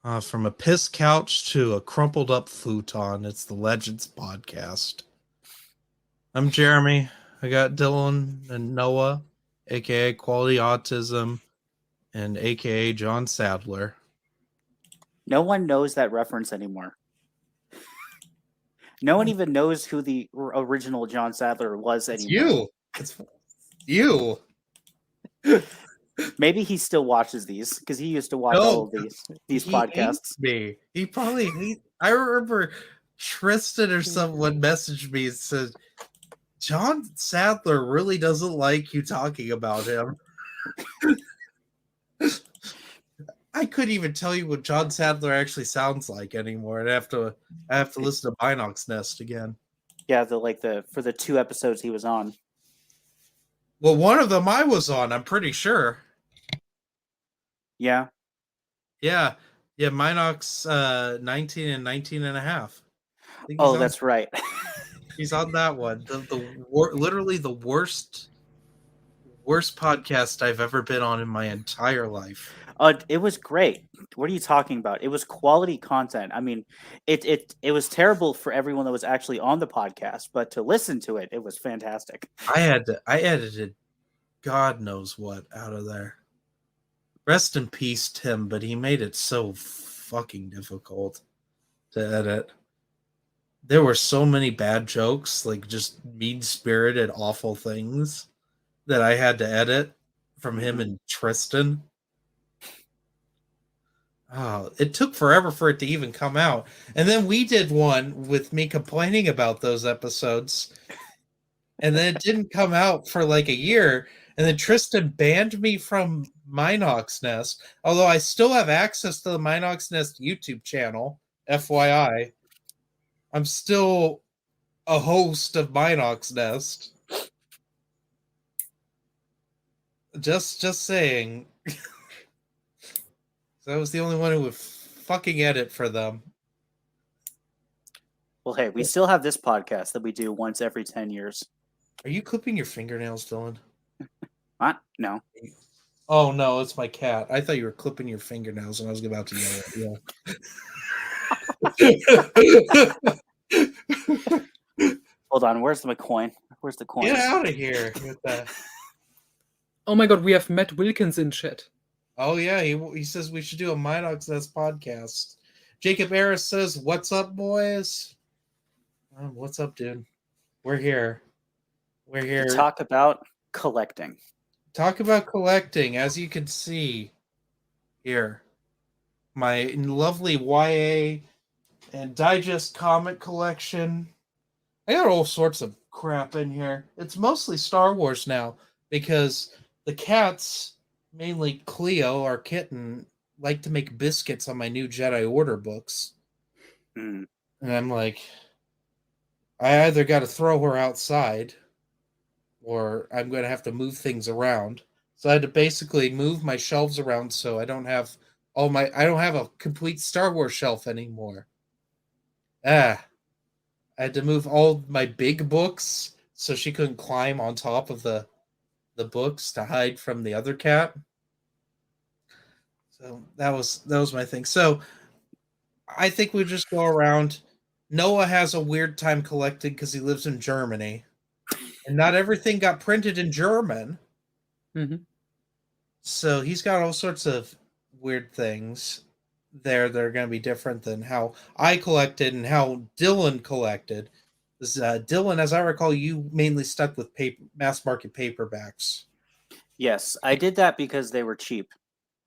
From a piss couch to a crumpled up futon, it's the Legends podcast. I'm Jeremy. I got Dylan and Noah, aka Quality Autism, and aka John Sadler. No one knows that reference anymore. No one even knows who the original John Sadler was It's anymore. you. It's you. Maybe he still watches these because he used to watch No, all of these he podcasts. hates me. He probably hates. I remember Tristan or someone messaged me and said, John Sadler really doesn't like you talking about him. I couldn't even tell you what John Sadler actually sounds like anymore. I have to listen to Binox Nest again. Yeah, for the 2 episodes he was on. Well, one of them I was on, I'm pretty sure. Yeah. Yeah, Minox 19 and 19 and a half. Oh, that's right. He's on that one. Literally the worst podcast I've ever been on in my entire life. It was great. What are you talking about? It was quality content. I mean, it was terrible for everyone that was actually on the podcast, but to listen to it, it was fantastic. I edited God knows what out of there. Rest in peace, Tim, but he made it so fucking difficult to edit. There were so many bad jokes, like just mean-spirited, awful things that I had to edit from him and Tristan. Oh, it took forever for it to even come out. And then we did one with me complaining about those episodes. And then it didn't come out for like a year. And then Tristan banned me from Minox Nest. Although I still have access to the Minox Nest YouTube channel, FYI. I'm still a host of Minox Nest. Just saying. So I was the only one who would fucking edit for them. Well, hey, we still have this podcast that we do once every 10 years. Are you clipping your fingernails, Dylan? What? No. Oh, no, it's my cat. I thought you were clipping your fingernails and I was about to yell at you. Hold on, where's my coin? Where's the coin? Get out of here with that. Oh my god, we have Matt Wilkins in chat. Oh yeah, he says we should do a Minox Nest podcast. Jacob Harris says, "What's up, boys? What's up, dude? We're here. We're here to talk about collecting. Talk about collecting. As you can see here, my lovely YA and digest comic collection. I got all sorts of crap in here. It's mostly Star Wars now because the cats, mainly Cleo, our kitten, like to make biscuits on my new Jedi Order books. And I'm like, I either got to throw her outside or I'm going to have to move things around. So I had to basically move my shelves around so I don't have I don't have a complete Star Wars shelf anymore. I had to move all my big books so she couldn't climb on top of the books to hide from the other cat. So that was my thing. So I think we just go around. Noah has a weird time collecting because he lives in Germany. And not everything got printed in German. Mm-hmm. So he's got all sorts of weird things there that are going to be different than how I collected and how Dylan collected. This, Dylan, as I recall, you mainly stuck with mass market paperbacks. Yes, I did that because they were cheap,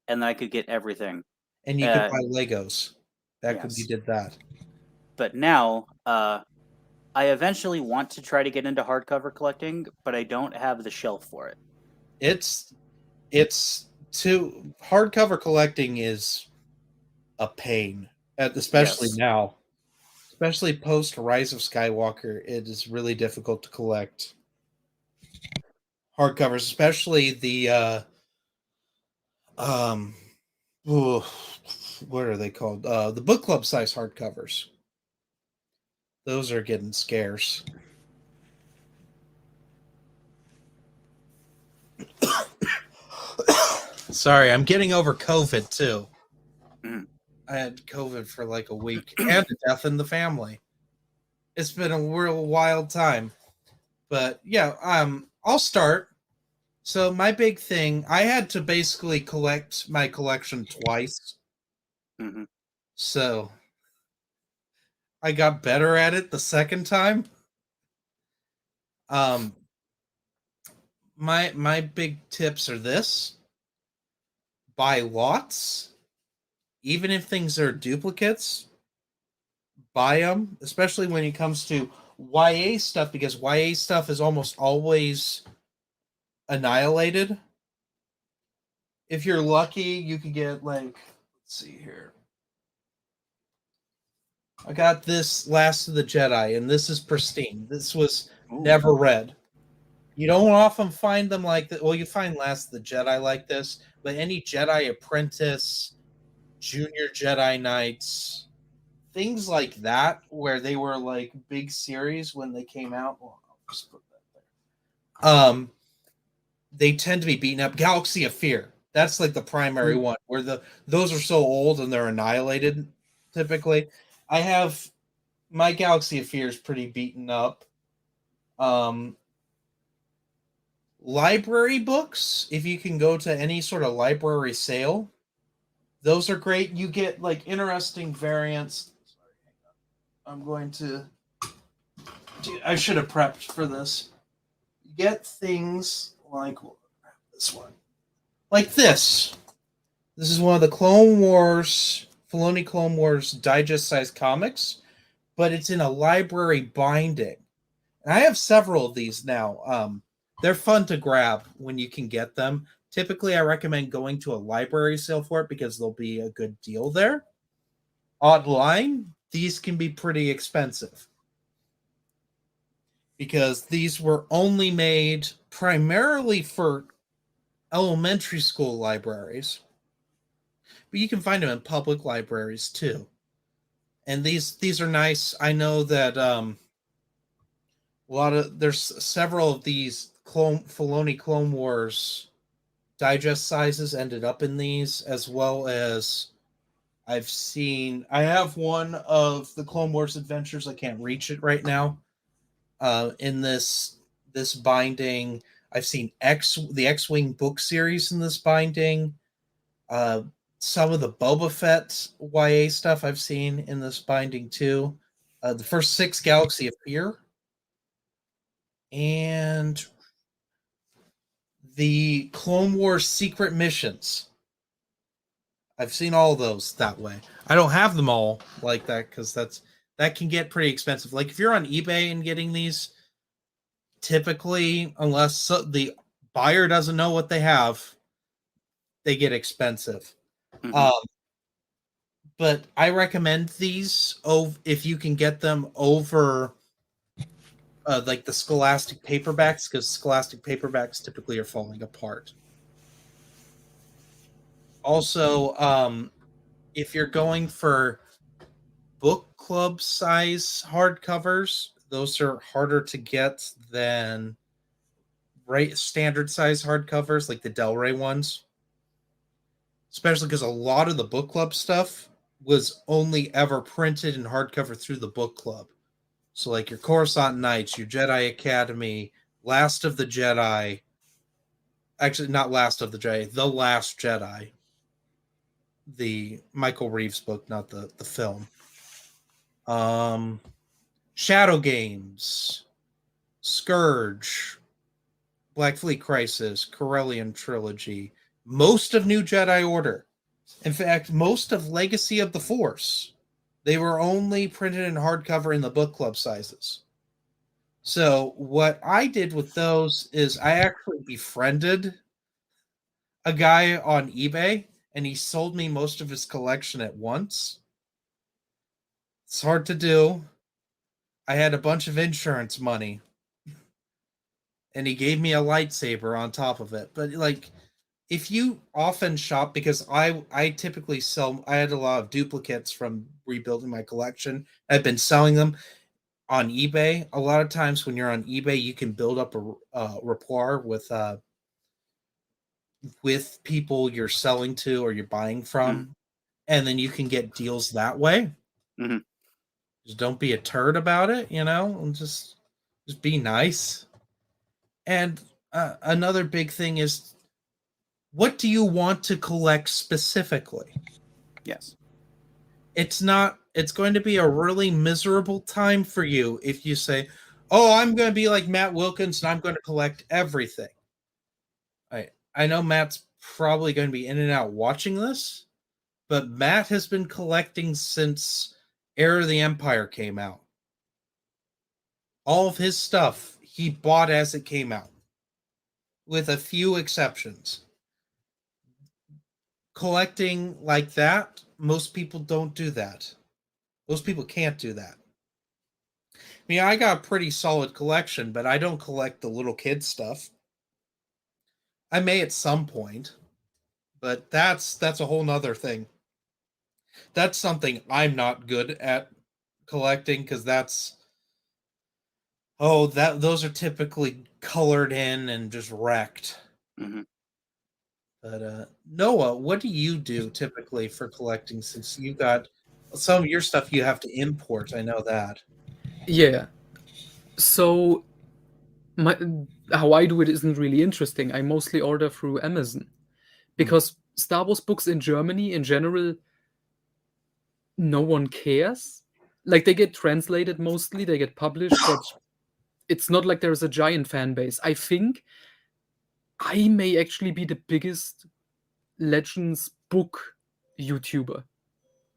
and I could get everything. And you could buy Legos. Back when you did that. But now, I eventually want to try to get into hardcover collecting, but I don't have the shelf for it. It's hardcover collecting is a pain, especially now. Especially post Rise of Skywalker, it is really difficult to collect hardcovers, especially the what are they called? The book club size hardcovers. Those are getting scarce. Sorry, I'm getting over COVID too. I had COVID for like a week and a death in the family. It's been a real wild time. But yeah, I'll start. So my big thing, I had to basically collect my collection twice. Mm-hmm. So I got better at it the second time. Um my big tips are this: buy lots, even if things are duplicates, buy them, especially when it comes to YA stuff, because YA stuff is almost always annihilated. If you're lucky, you could get like, let's see here. I got this Last of the Jedi, and this is pristine. This was Ooh. never read. You don't often find them like that. Well, you find Last of the Jedi like this, but any Jedi Apprentice, Junior Jedi Knights, things like that, where they were like big series when they came out. Well, I'll just put that there. They tend to be beaten up. Galaxy of Fear. That's like the primary one, where those are so old and they're annihilated. Typically, I have my Galaxy of Fear is pretty beaten up. Library books, if you can go to any sort of library sale, those are great. You get like interesting variants. I'm going to. I should have prepped for this. You get things like this one, like this. This is one of the Clone Wars, Filoni Clone Wars digest-sized comics, but it's in a library binding. And I have several of these now. They're fun to grab when you can get them. Typically, I recommend going to a library sale for it because there'll be a good deal there. Online, these can be pretty expensive because these were only made primarily for elementary school libraries, but you can find them in public libraries too. And these are nice. I know that there's several of these Filoni Clone Wars digest sizes ended up in these, as well as I have one of the Clone Wars Adventures. I can't reach it right now. In this binding, I've seen the X-Wing book series in this binding. Some of the Boba Fett YA stuff I've seen in this binding too. The first 6 Galaxy of Fear, and the Clone Wars Secret Missions. I've seen all those that way. I don't have them all like that because that can get pretty expensive. Like if you're on eBay and getting these, typically, unless the buyer doesn't know what they have, they get expensive. Mm-hmm. But I recommend these if you can get them over like the Scholastic paperbacks, because Scholastic paperbacks typically are falling apart. Also, if you're going for book club size hardcovers, those are harder to get than standard size hardcovers like the Del Rey ones, especially because a lot of the book club stuff was only ever printed in hardcover through the book club. So like your Coruscant Knights, your Jedi Academy, Last of the Jedi, actually not Last of the Jedi, The Last Jedi, the Michael Reeves book, not the film. Shadow Games, Scourge, Black Fleet Crisis, Corellian Trilogy, most of New Jedi Order. In fact, most of Legacy of the Force. They were only printed in hardcover in the book club sizes. So what I did with those is I actually befriended a guy on eBay, and he sold me most of his collection at once. It's hard to do. I had a bunch of insurance money, and he gave me a lightsaber on top of it. But like, if you often shop, because I typically sell, I had a lot of duplicates from rebuilding my collection. I've been selling them on eBay. A lot of times when you're on eBay, you can build up a rapport with people you're selling to or you're buying from. and then you can get deals that way. Mhm. Just don't be a turd about it, and just be nice. And another big thing is, what do you want to collect specifically? Yes. It's going to be a really miserable time for you if you say, oh, I'm going to be like Matt Wilkins and I'm going to collect everything. I know Matt's probably going to be in and out watching this, but Matt has been collecting since Heir of the Empire came out. All of his stuff he bought as it came out, with a few exceptions. Collecting like that, most people don't do that. Most people can't do that. I mean, I got a pretty solid collection, but I don't collect the little kid stuff. I may at some point, but that's a whole nother thing. That's something I'm not good at collecting, because those are typically colored in and just wrecked. Mm-hmm. But Noah, what do you do typically for collecting, since you got some of your stuff you have to import? I know that. Yeah. So how I do it isn't really interesting. I mostly order through Amazon because Star Wars books in Germany in general, no one cares. Like, they get translated mostly, they get published, but it's not like there's a giant fan base. I think I may actually be the biggest Legends book YouTuber,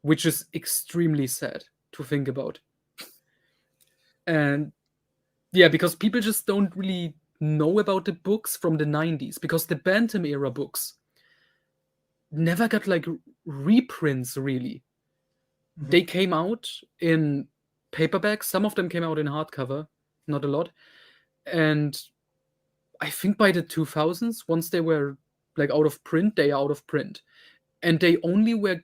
which is extremely sad to think about. And yeah, because people just don't really know about the books from the 90s, because the Bantam era books never got like reprints really. They came out in paperback, some of them came out in hardcover, not a lot. And I think by the 2000s, once they were like out of print, they are out of print. And they only were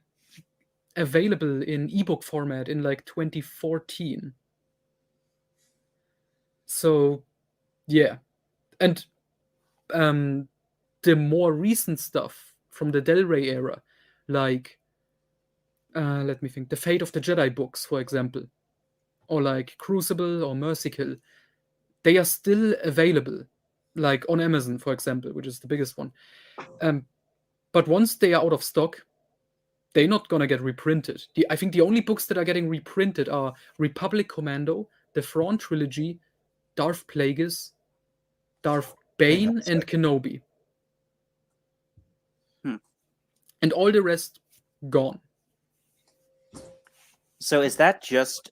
available in ebook format in like 2014. So yeah. And the more recent stuff from the Del Rey era, like let me think, the Fate of the Jedi books, for example, or like Crucible or Mercy Kill, they are still available, like on Amazon, for example, which is the biggest one. But once they are out of stock, they're not gonna get reprinted. I think the only books that are getting reprinted are Republic Commando, the Thrawn trilogy, Darth Plagueis, Darth Bane, and Kenobi. And all the rest gone. So is that just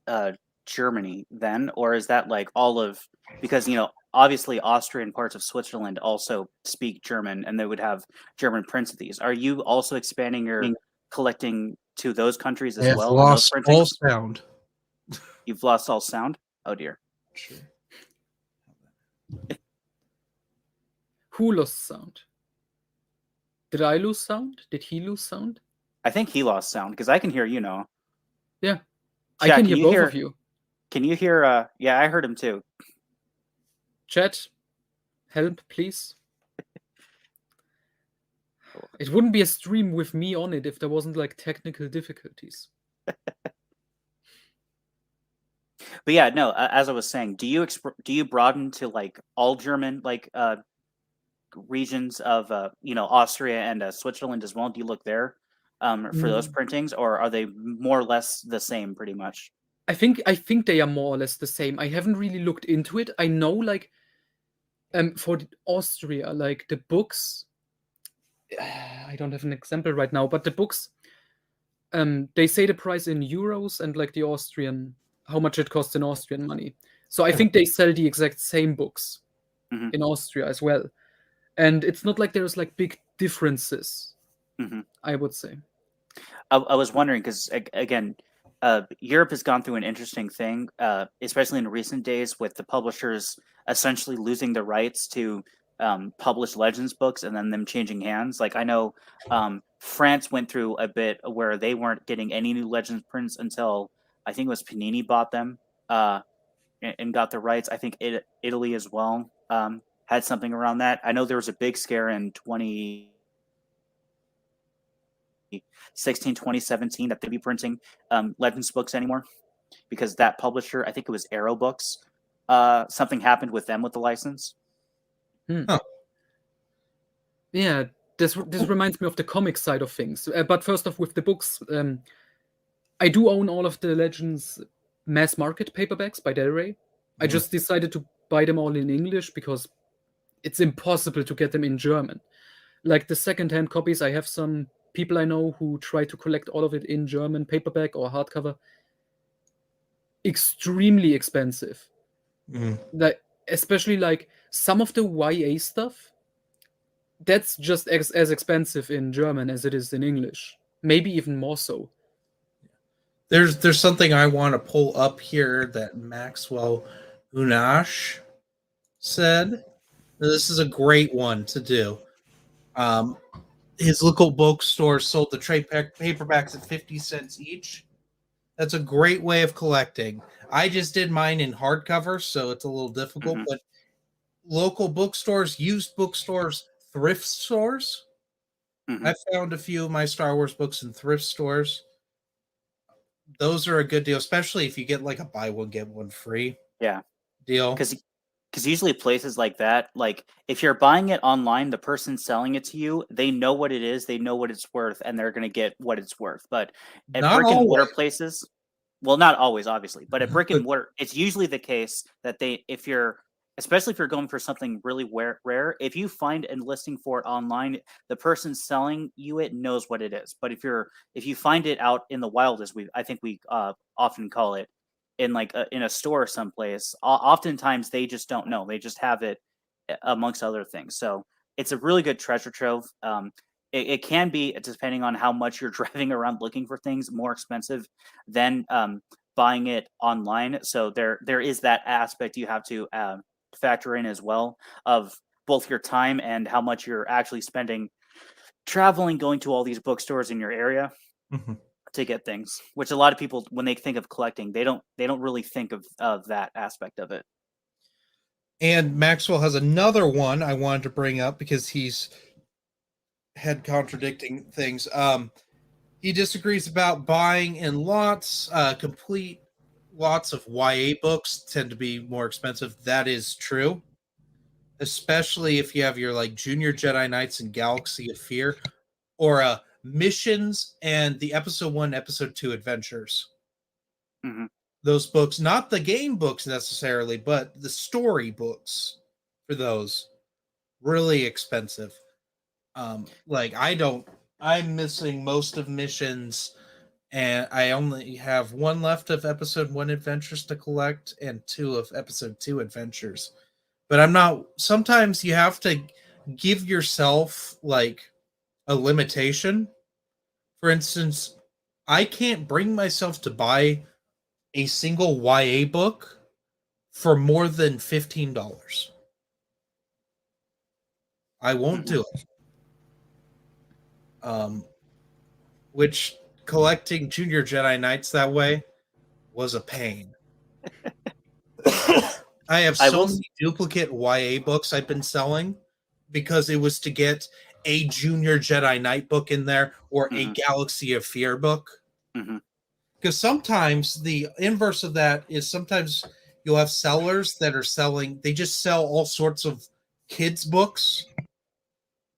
Germany then, or is that like all of, because obviously Austria and parts of Switzerland also speak German, and they would have German prints of these. Are you also expanding your collecting to those countries as well? Lost all sound. You've lost all sound? Oh dear. Sure. Who lost sound? Did I lose sound? Did he lose sound? I think he lost sound, because I can hear you now. Yeah. Chat, I can hear both of you. Can you hear yeah, I heard him too. Chat, help, please. It wouldn't be a stream with me on it if there wasn't like technical difficulties. But yeah, no, as I was saying, do you broaden to like all German like regions of Austria and Switzerland as well? Do you look there for those printings, or are they more or less the same pretty much? I think they are more or less the same. I haven't really looked into it. I know like for Austria, like the books, I don't have an example right now, but the books, they say the price in euros and like the Austrian, how much it costs in Austrian money. So I think they sell the exact same books in Austria as well. And it's not like there's like big differences, I would say. I was wondering, because again, Europe has gone through an interesting thing, especially in recent days, with the publishers essentially losing the rights to publish Legends books and then them changing hands. Like, I know France went through a bit where they weren't getting any new Legends prints until I think it was Panini bought them and got the rights. I think Italy as well had something around that. I know there was a big scare in 20 2016, 2017 that they'd be printing Legends books anymore because that publisher, I think it was Arrow Books, something happened with them with the license. Huh. Yeah, this reminds me of the comic side of things. But first off, with the books, I do own all of the Legends mass market paperbacks by Del Rey. I just decided to buy them all in English because it's impossible to get them in German. Like the secondhand copies, I have some people I know who try to collect all of it in German, paperback or hardcover. Extremely expensive. Like, especially like some of the YA stuff, that's just as expensive in German as it is in English. Maybe even more so. There's something I want to pull up here that Maxwell Unash said. This is a great one to do. His local bookstore sold the trade paperbacks at 50 cents each. That's a great way of collecting. I just did mine in hardcover, so it's a little difficult, but local bookstores, used bookstores, thrift stores. I found a few of my Star Wars books in thrift stores. Those are a good deal, especially if you get like a buy one get one free deal. Because usually places like that, like if you're buying it online, the person selling it to you, they know what it is, they know what it's worth, and they're going to get what it's worth. But at Not brick and mortar always. places, well, not always, obviously, but at brick and mortar, it's usually the case that especially if you're going for something really rare, if you find a listing for it online, the person selling you it knows what it is. But if you find it out in the wild, as I think we often call it, in in a store or someplace, oftentimes they just don't know. They just have it amongst other things. So it's a really good treasure trove. It can be, depending on how much you're driving around looking for things, more expensive than buying it online. So there is that aspect you have to factor in as well, of both your time and how much you're actually spending traveling, going to all these bookstores in your area to get things, which a lot of people, when they think of collecting, they don't really think of that aspect of it. And Maxwell has another one I wanted to bring up because he's had contradicting things. He disagrees about buying in lots. Complete lots of YA books tend to be more expensive. That is true, especially if you have your like Junior Jedi Knights and Galaxy of Fear, or Missions and the Episode 1, Episode 2 Adventures. Those books, not the game books necessarily, but the story books for those, really expensive. I'm missing most of Missions, and I only have one left of Episode 1 Adventures to collect and 2 of Episode 2 Adventures. But I'm not, sometimes you have to give yourself like a limitation. For instance, I can't bring myself to buy a single YA book for more than $15. I won't do it. Which collecting Junior Jedi Knights that way was a pain. I have so many duplicate YA books I've been selling because it was to get a Junior Jedi Knight book in there or a Galaxy of Fear book. Because sometimes the inverse of that is sometimes you'll have sellers that are selling, they just sell all sorts of kids' books.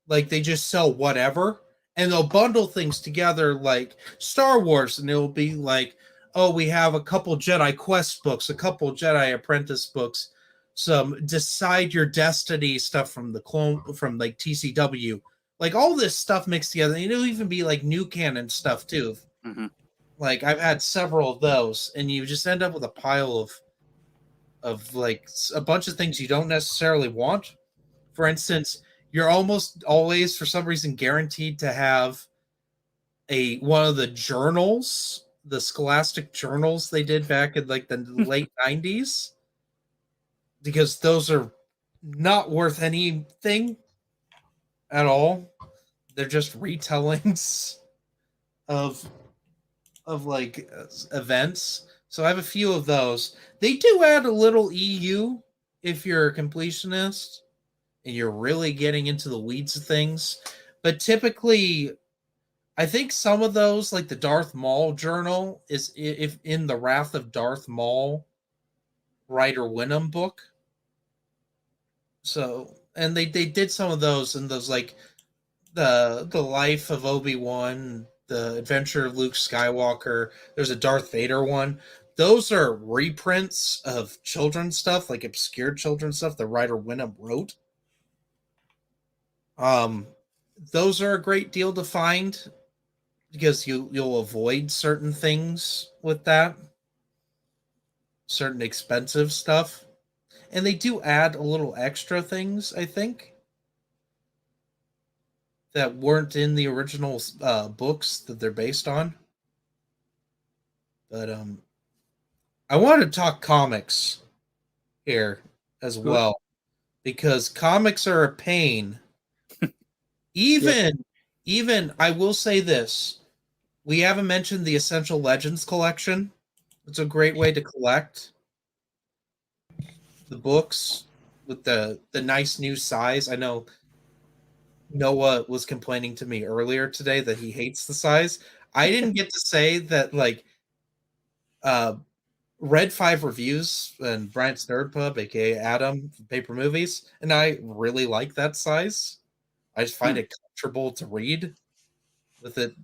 Like they just sell whatever. And they'll bundle things together like Star Wars, and it'll be like, oh, we have a couple Jedi Quest books, a couple Jedi Apprentice books, some Decide Your Destiny stuff from the clone from like TCW, like all this stuff mixed together. And it'll even be like new canon stuff too. Like I've had several of those, and you just end up with a pile of like a bunch of things you don't necessarily want. For instance, you're almost always, for some reason, guaranteed to have one of the journals, the Scholastic journals they did back in like the late 90s, because those are not worth anything at all. They're just retellings of like events. So I have a few of those. They do add a little EU if you're a completionist and you're really getting into the weeds of things. But typically, I think some of those, like the Darth Maul journal, is if in the Wrath of Darth Maul Ryder Wynnum book. So, and they did some of those in those, like the life of Obi-Wan, the adventure of Luke Skywalker. There's a Darth Vader one. Those are reprints of children's stuff, like obscure children's stuff that Ryder Wynnum wrote. Um, those are a great deal to find because you'll avoid certain things with that, certain expensive stuff, and they do add a little extra things, I think, that weren't in the original books that they're based on. But I wanted to talk comics here as Good. well because comics are a pain. Yes. Even I will say this: we haven't mentioned the Essential Legends collection. It's a great way to collect the books with the nice new size. I know Noah was complaining to me earlier today that he hates the size. I didn't get to say that, like, uh read 5 reviews and Bryant's Nerd Pub, aka Adam from Paper Movies, and I really like that size. I just find it comfortable to read with it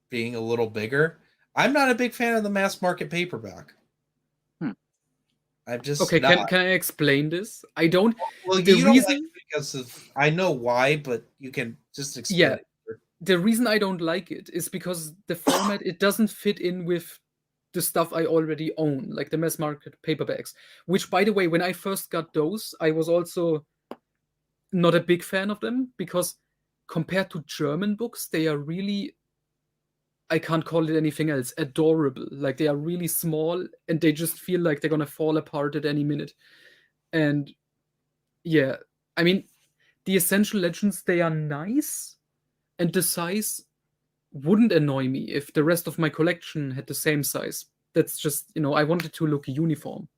being a little bigger. I'm not a big fan of the mass market paperback. Hmm. I'm just Okay, not. can I explain this? I don't. Well, The you don't like reason, it because of, I know why, but you can just explain yeah, it. the reason I don't like it is because the format, it doesn't fit in with the stuff I already own, like the mass market paperbacks. Which, by the way, when I first got those, I was also not a big fan of them because compared to German books, they are really, I can't call it anything else, adorable. Like they are really small and they just feel like they're gonna fall apart at any minute. And yeah, I mean, the Essential Legends, they are nice, and the size wouldn't annoy me if the rest of my collection had the same size. That's just, I wanted to look uniform.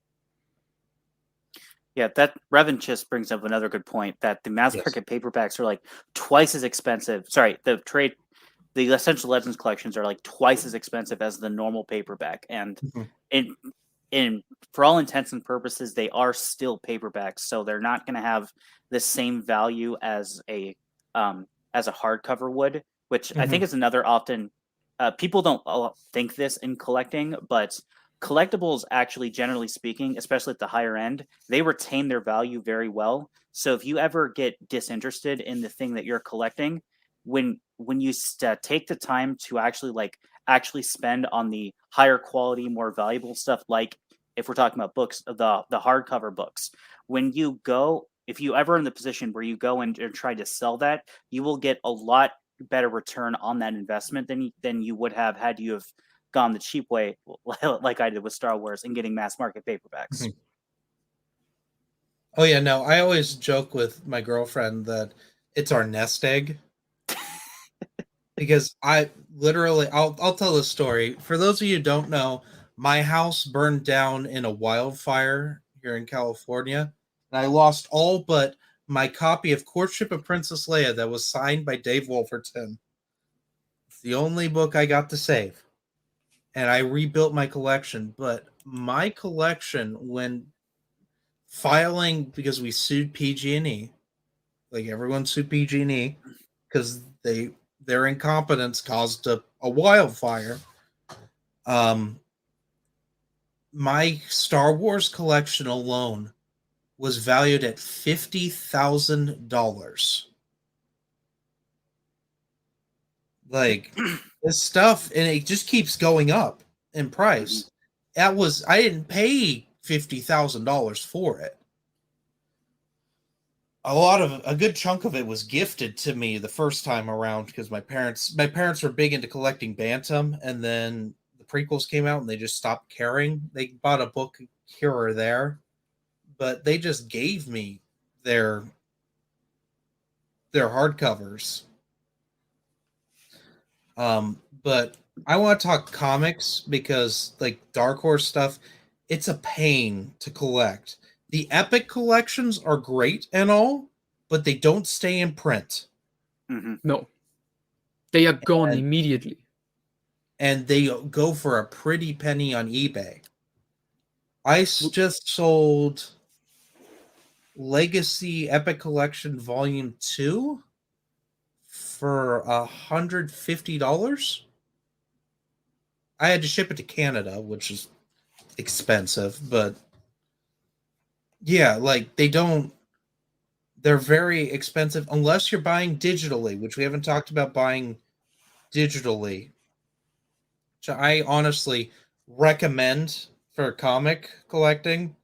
Yeah, that Revan just brings up another good point that the mass Yes. market paperbacks are like twice as expensive. Sorry, the Essential Legends collections are like twice as expensive as the normal paperback, and Mhm. in for all intents and purposes, they are still paperbacks, so they're not going to have the same value as a hardcover would, which I think Mhm. is another often people don't think this in collecting, but collectibles actually, generally speaking, especially at the higher end, they retain their value very well. So if you ever get disinterested in the thing that you're collecting, when you take the time to actually spend on the higher quality, more valuable stuff, like if we're talking about books, the hardcover books, when you go, if you ever in the position where you go and try to sell that, you will get a lot better return on that investment than you would have had you have gone the cheap way, like I did with Star Wars and getting mass market paperbacks. Mhm. Oh yeah, no, I always joke with my girlfriend that it's our nest egg because I literally I'll tell the story. For those of you who don't know, my house burned down in a wildfire here in California, and I lost all but my copy of Courtship of Princess Leia that was signed by Dave Wolferton. It's the only book I got to save. And I rebuilt my collection, but my collection when filing because we sued PG&E, like everyone sued PG&E because their incompetence caused a wildfire. Um, my Star Wars collection alone was valued at $50,000. Like this stuff, and it just keeps going up in Mhm. price. I didn't pay $50,000 for it. A good chunk of it was gifted to me the first time around because my parents were big into collecting Bantam, and then the prequels came out and they just stopped caring. They bought a book here or there, but they just gave me their their hardcovers. But I want to talk comics because like Dark Horse stuff, it's a pain to collect. The Epic collections are great and all, but they don't stay in print. Mhm. No. They are gone And- immediately. and they go for a pretty penny on eBay. I just sold Legacy Epic Collection Volume 2 for $150. I had to ship it to Canada, which is expensive, but yeah, like they're very expensive unless you're buying digitally, which we haven't talked about buying digitally. So I honestly recommend for comic collecting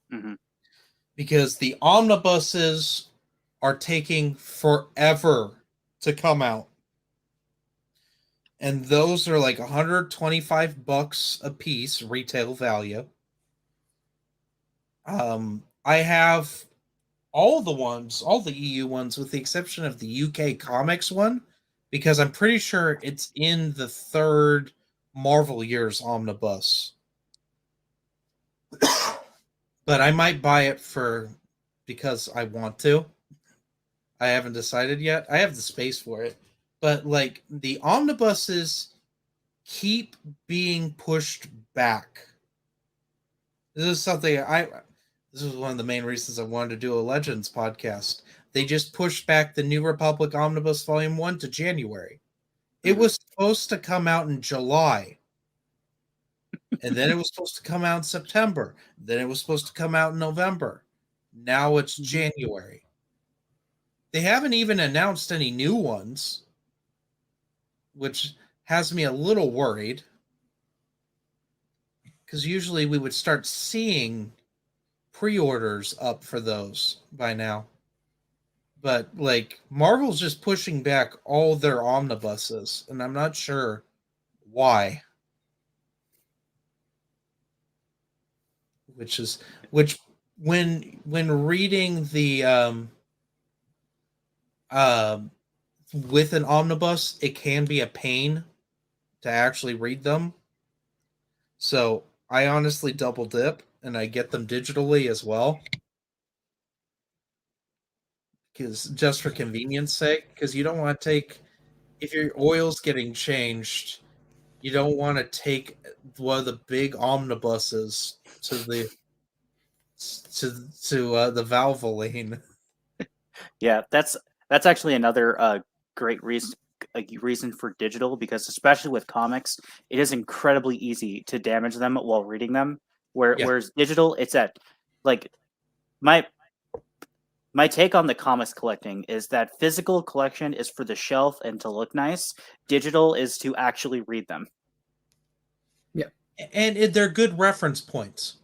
Hmm. because the omnibuses are taking forever to come out. And those are like $125 a piece retail value. I have all the EU ones, with the exception of the UK comics one, because I'm pretty sure it's in the third Marvel Years omnibus. But I might buy it because I want to. I haven't decided yet. I have the space for it. But like the omnibuses keep being pushed back. This is one of the main reasons I wanted to do a Legends podcast. They just pushed back the New Republic Omnibus Volume 1 to January. It was supposed to come out in July. And then it was supposed to come out in September. Then it was supposed to come out in November. Now it's January. They haven't even announced any new ones, which has me a little worried. Because usually we would start seeing pre-orders up for those by now. But like Marvel's just pushing back all their omnibuses, and I'm not sure why. Which when reading the uh, with an omnibus, it can be a pain to actually read them. So I honestly double dip and I get them digitally as well. Because just for convenience sake, because you don't want to take, if your oil's getting changed, you don't want to take one of the big omnibuses to the the Valvoline. Yeah, that's actually another great reason for digital, because especially with comics, it is incredibly easy to damage them while reading them. Yeah. Whereas digital, it's at like my my take on the comics collecting is that physical collection is for the shelf and to look nice. Digital is to actually read them. And they're good reference points.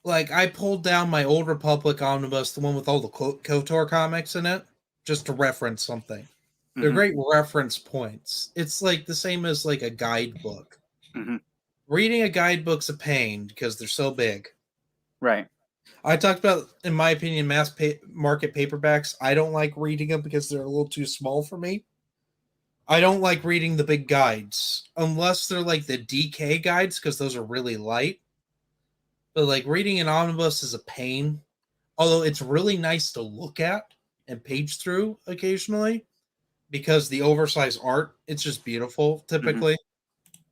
Like I pulled down my Old Republic omnibus, the one with all the KOTOR comics in it, just to reference something. They're Mhm. great reference points. It's like the same as like a guidebook. Mhm. Reading a guidebook's a pain because they're so big. Right. I talked about, in my opinion, market paperbacks. I don't like reading them because they're a little too small for me. I don't like reading the big guides unless they're like the DK guides, because those are really light. But like reading an omnibus is a pain. Although it's really nice to look at and page through occasionally, because the oversized art, it's just beautiful typically.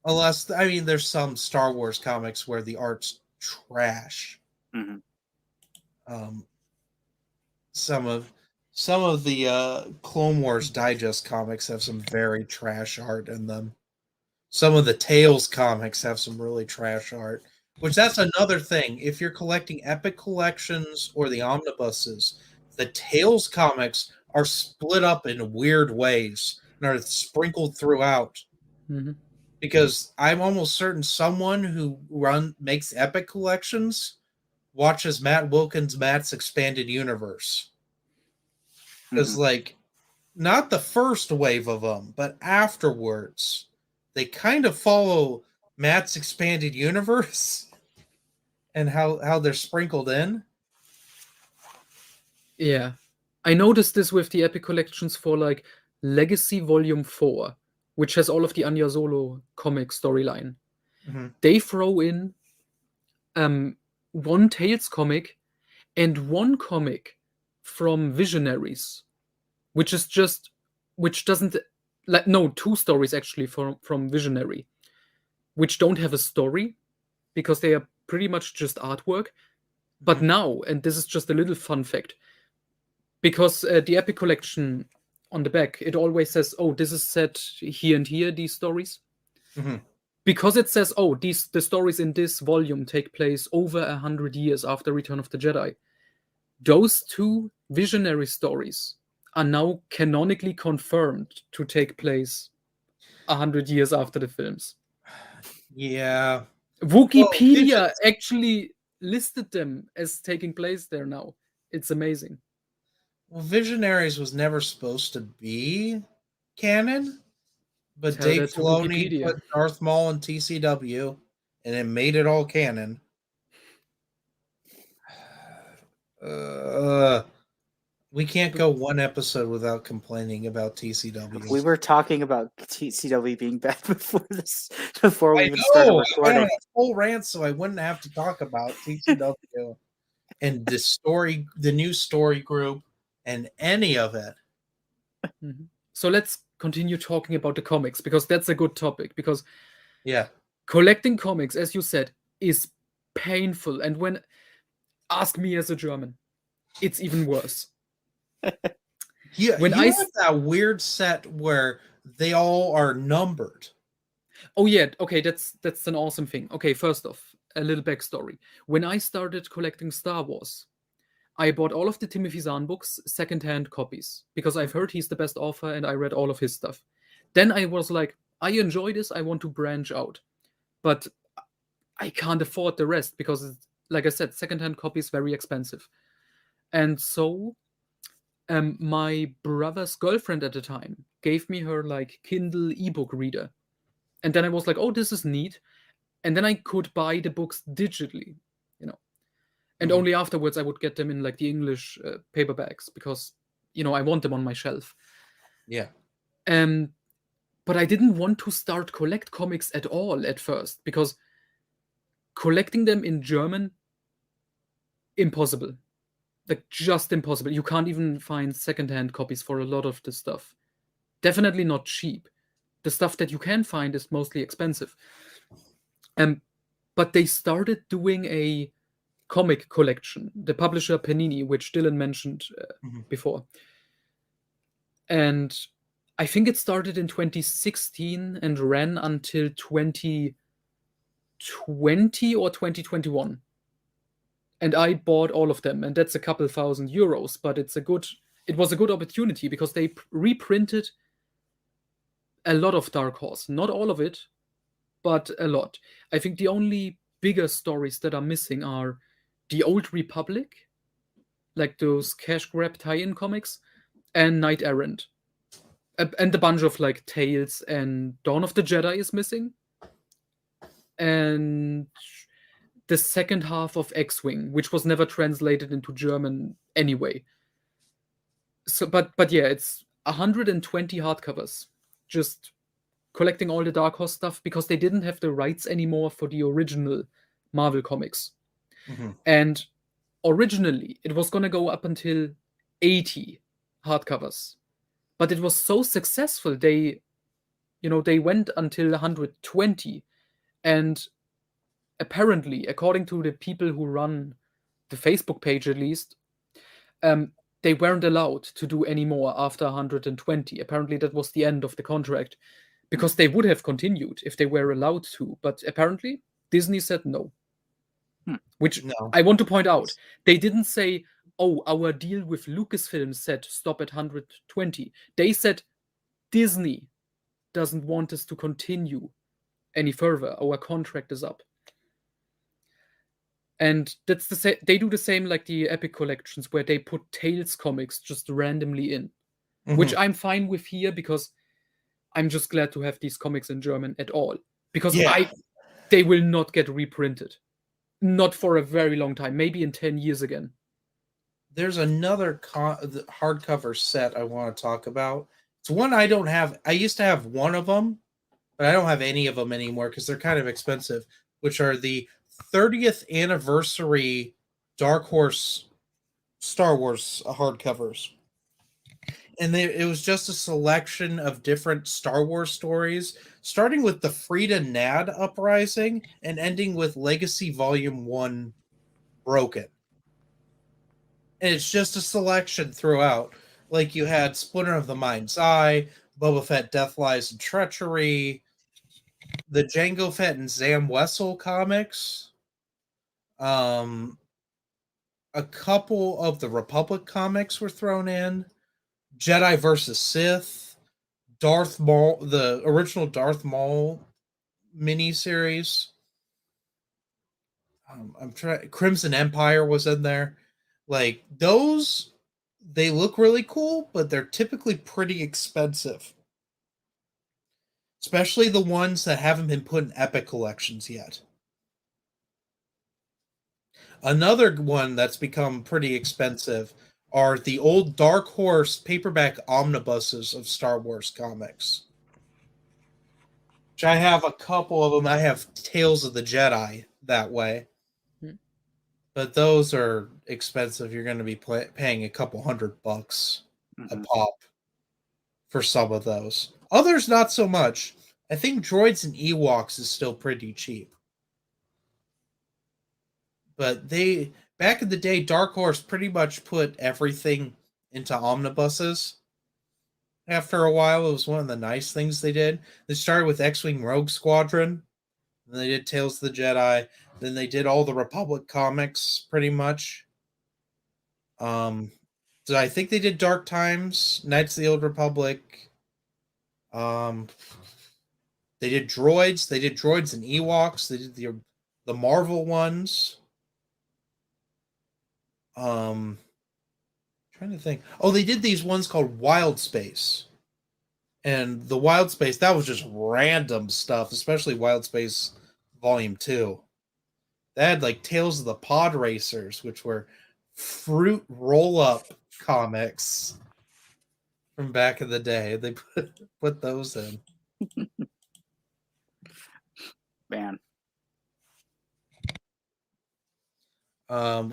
Unless, I mean, there's some Star Wars comics where the art's trash. Mhm. Um, some of the Clone Wars Digest comics have some very trash art in them. Some of the Tales comics have some really trash art, which that's another thing. If you're collecting Epic collections or the omnibuses, the Tales comics are split up in weird ways and are sprinkled throughout. Mhm. Because I'm almost certain someone who makes Epic collections watches Matt's Expanded Universe. Because Mhm. like not the first wave of them, but afterwards, they kind of follow Matt's Expanded Universe and how they're sprinkled in. Yeah. I noticed this with the Epic collections for like Legacy Volume 4, which has all of the Anya Solo comic storyline. Mhm. They throw in one Tales comic and one comic from Visionaries, which is just which doesn't two stories actually from Visionary, which don't have a story because they are pretty much just artwork. But now, and this is just a little fun fact, because the Epic Collection on the back, it always says, oh, this is set here and here, these stories. Mm-hmm. Because it says, oh, the stories in this volume take place over 100 years after Return of the Jedi. Those two Visionary stories are now canonically confirmed to take place 100 years after the films. Yeah. Wikipedia actually listed them as taking place there now. It's amazing. Well, Visionaries was never supposed to be canon, but Tell Dave that to Filoni Wikipedia. put Darth Maul in TCW, and it made it all canon. We can't go one episode without complaining about TCW. We were talking about TCW being bad before we even I started went recording. on a full rant so I wouldn't have to talk about TCW and the new story group, and any of it. Mm-hmm. So let's continue talking about the comics, because that's a good topic. Because collecting comics, as you said, is painful. And ask me as a German, it's even worse. Yeah, when you have that weird set where they all are numbered. Oh yeah, okay, that's an awesome thing. Okay, first off, a little backstory. When I started collecting Star Wars, I bought all of the Timothy Zahn books, secondhand copies, because I've heard he's the best author and I read all of his stuff. Then I was like, I enjoy this, I want to branch out. But I can't afford the rest because, like I said, secondhand copies very expensive. And so my brother's girlfriend at the time gave me her like Kindle ebook reader. And then I was like, oh, this is neat. And then I could buy the books digitally, and only afterwards I would get them in like the English paperbacks because, I want them on my shelf. Yeah. But I didn't want to start collect comics at all at first because collecting them in German, impossible. Like, just impossible. You can't even find secondhand copies for a lot of the stuff. Definitely not cheap. The stuff that you can find is mostly expensive. But they started doing a comic collection, the publisher Panini, which Dylan mentioned before. And I think it started in 2016 and ran until 2020 or 2021. And I bought all of them, and that's a couple €1,000, but it was a good opportunity because they reprinted a lot of Dark Horse. Not all of it, but a lot. I think the only bigger stories that are missing are The Old Republic, like those cash grab tie-in comics, and Knight Errant. And a bunch of like Tales, and Dawn of the Jedi is missing. And the second half of X-Wing, which was never translated into German anyway. So, but yeah, it's 120 hardcovers, just collecting all the Dark Horse stuff because they didn't have the rights anymore for the original Marvel comics. And originally, it was going to go up until 80 hardcovers. But it was so successful, they went until 120. And apparently, according to the people who run the Facebook page at least, they weren't allowed to do any more after 120. Apparently, that was the end of the contract. Because they would have continued if they were allowed to. But apparently, Disney said no. Which I want to point out, they didn't say, oh, our deal with Lucasfilm said stop at 120. They said Disney doesn't want us to continue any further. Our contract is up. And that's they do the same like the Epic collections where they put Tales comics just randomly in. Which I'm fine with here because I'm just glad to have these comics in German at all. Because they will not get reprinted. Not for a very long time. Maybe in 10 years again. There's another hardcover set I want to talk about. It's one I don't have. I used to have one of them, but I don't have any of them anymore because they're kind of expensive, which are the 30th anniversary Dark Horse Star Wars hardcovers. and it was just a selection of different Star Wars stories, starting with the Frida Nad uprising and ending with Legacy Volume 1 Broken. And it's just a selection throughout. Like you had Splinter of the Mind's Eye, Boba Fett Death, Lies, and Treachery, the Jango Fett and Zam Wessel comics, a couple of the Republic comics were thrown in, Jedi versus Sith, Darth Maul, the original Darth Maul miniseries. I'm trying. Crimson Empire was in there. Like those, they look really cool, but they're typically pretty expensive. Especially the ones that haven't been put in Epic collections yet. Another one that's become pretty expensive are the old Dark Horse paperback omnibuses of Star Wars comics. Which I have a couple of them. I have Tales of the Jedi that way. But those are expensive. You're going to be paying a couple $100 a pop for some of those. Others, not so much. I think Droids and Ewoks is still pretty cheap. But back in the day, Dark Horse pretty much put everything into omnibuses. After a while, it was one of the nice things they did. They started with X-Wing Rogue Squadron. Then they did Tales of the Jedi. Then they did all the Republic comics, pretty much. So I think they did Dark Times, Knights of the Old Republic. They did Droids. They did Droids and Ewoks. They did the Marvel ones. Trying to think. Oh, they did these ones called Wild Space. And the Wild Space, that was just random stuff, especially Wild Space Volume 2. They had like Tales of the Pod Racers, which were fruit roll-up comics from back in the day. They put those in. Man.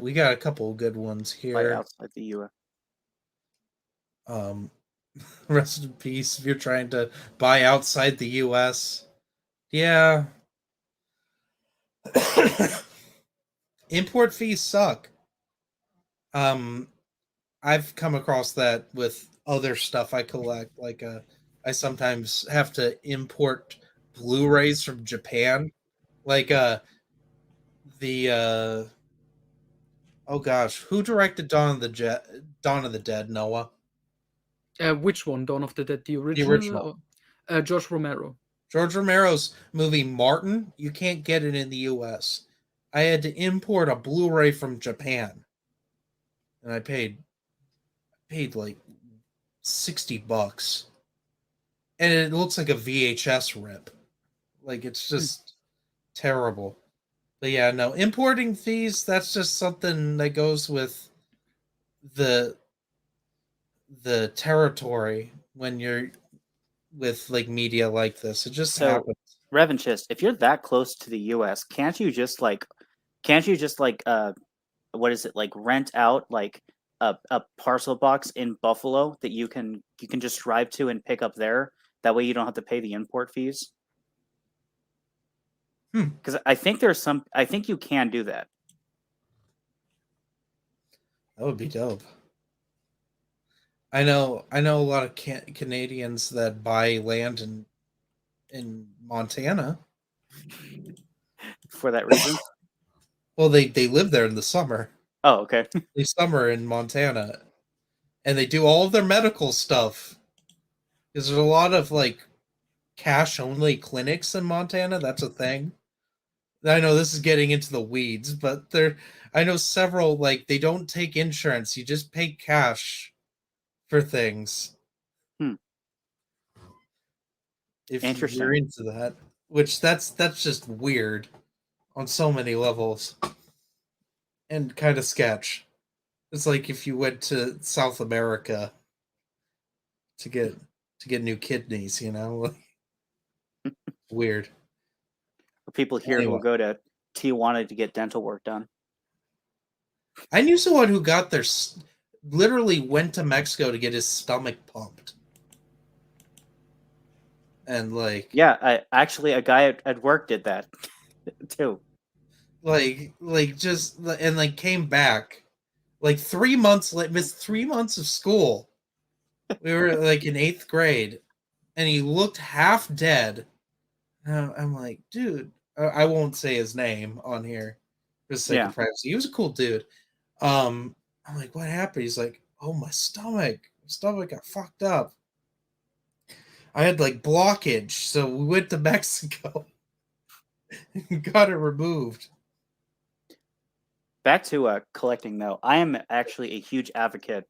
We got a couple of good ones here. Right outside the U.S. Rest in peace if you're trying to buy outside the US. Yeah. Import fees suck. I've come across that with other stuff I collect. Like I sometimes have to import Blu-rays from Japan. Like the oh gosh, who directed Dawn of the Dead, Noah? Which one? Dawn of the Dead, the original? The original. George Romero. George Romero's movie Martin, you can't get it in the US. I had to import a Blu-ray from Japan. And I paid like $60. And it looks like a VHS rip. Like it's just terrible. But yeah, no, importing fees, that's just something that goes with the territory when you're with like media like this. It just happens. Revanchist, if you're that close to the US, can't you just like what is it, like rent out like a parcel box in Buffalo that you can just drive to and pick up there? That way you don't have to pay the import fees. Because I think you can do that. That would be dope. I know a lot of Canadians that buy land in Montana For that reason. Well, they live there in the summer. Oh, okay. They summer in Montana, and they do all of their medical stuff. Because there's a lot of like cash only clinics in Montana. That's a thing. I know this is getting into the weeds, but I know several, like, they don't take insurance. You just pay cash for things. If you're into that, which that's just weird on so many levels and kind of sketch. It's like if you went to South America to get new kidneys, you know? Weird. People here who will go to Tijuana to get dental work done. I knew someone who got literally went to Mexico to get his stomach pumped. And like, Yeah, actually a guy at work did that too. just and like came back like 3 months late, missed 3 months of school. We were like in 8th grade, and he looked half dead. I'm like, dude, I won't say his name on here for the sake Yeah. of privacy. He was a cool dude. I'm like, what happened? He's like, oh, my stomach got fucked up. I had like blockage, so we went to Mexico and got it removed. Back to collecting though, I am actually a huge advocate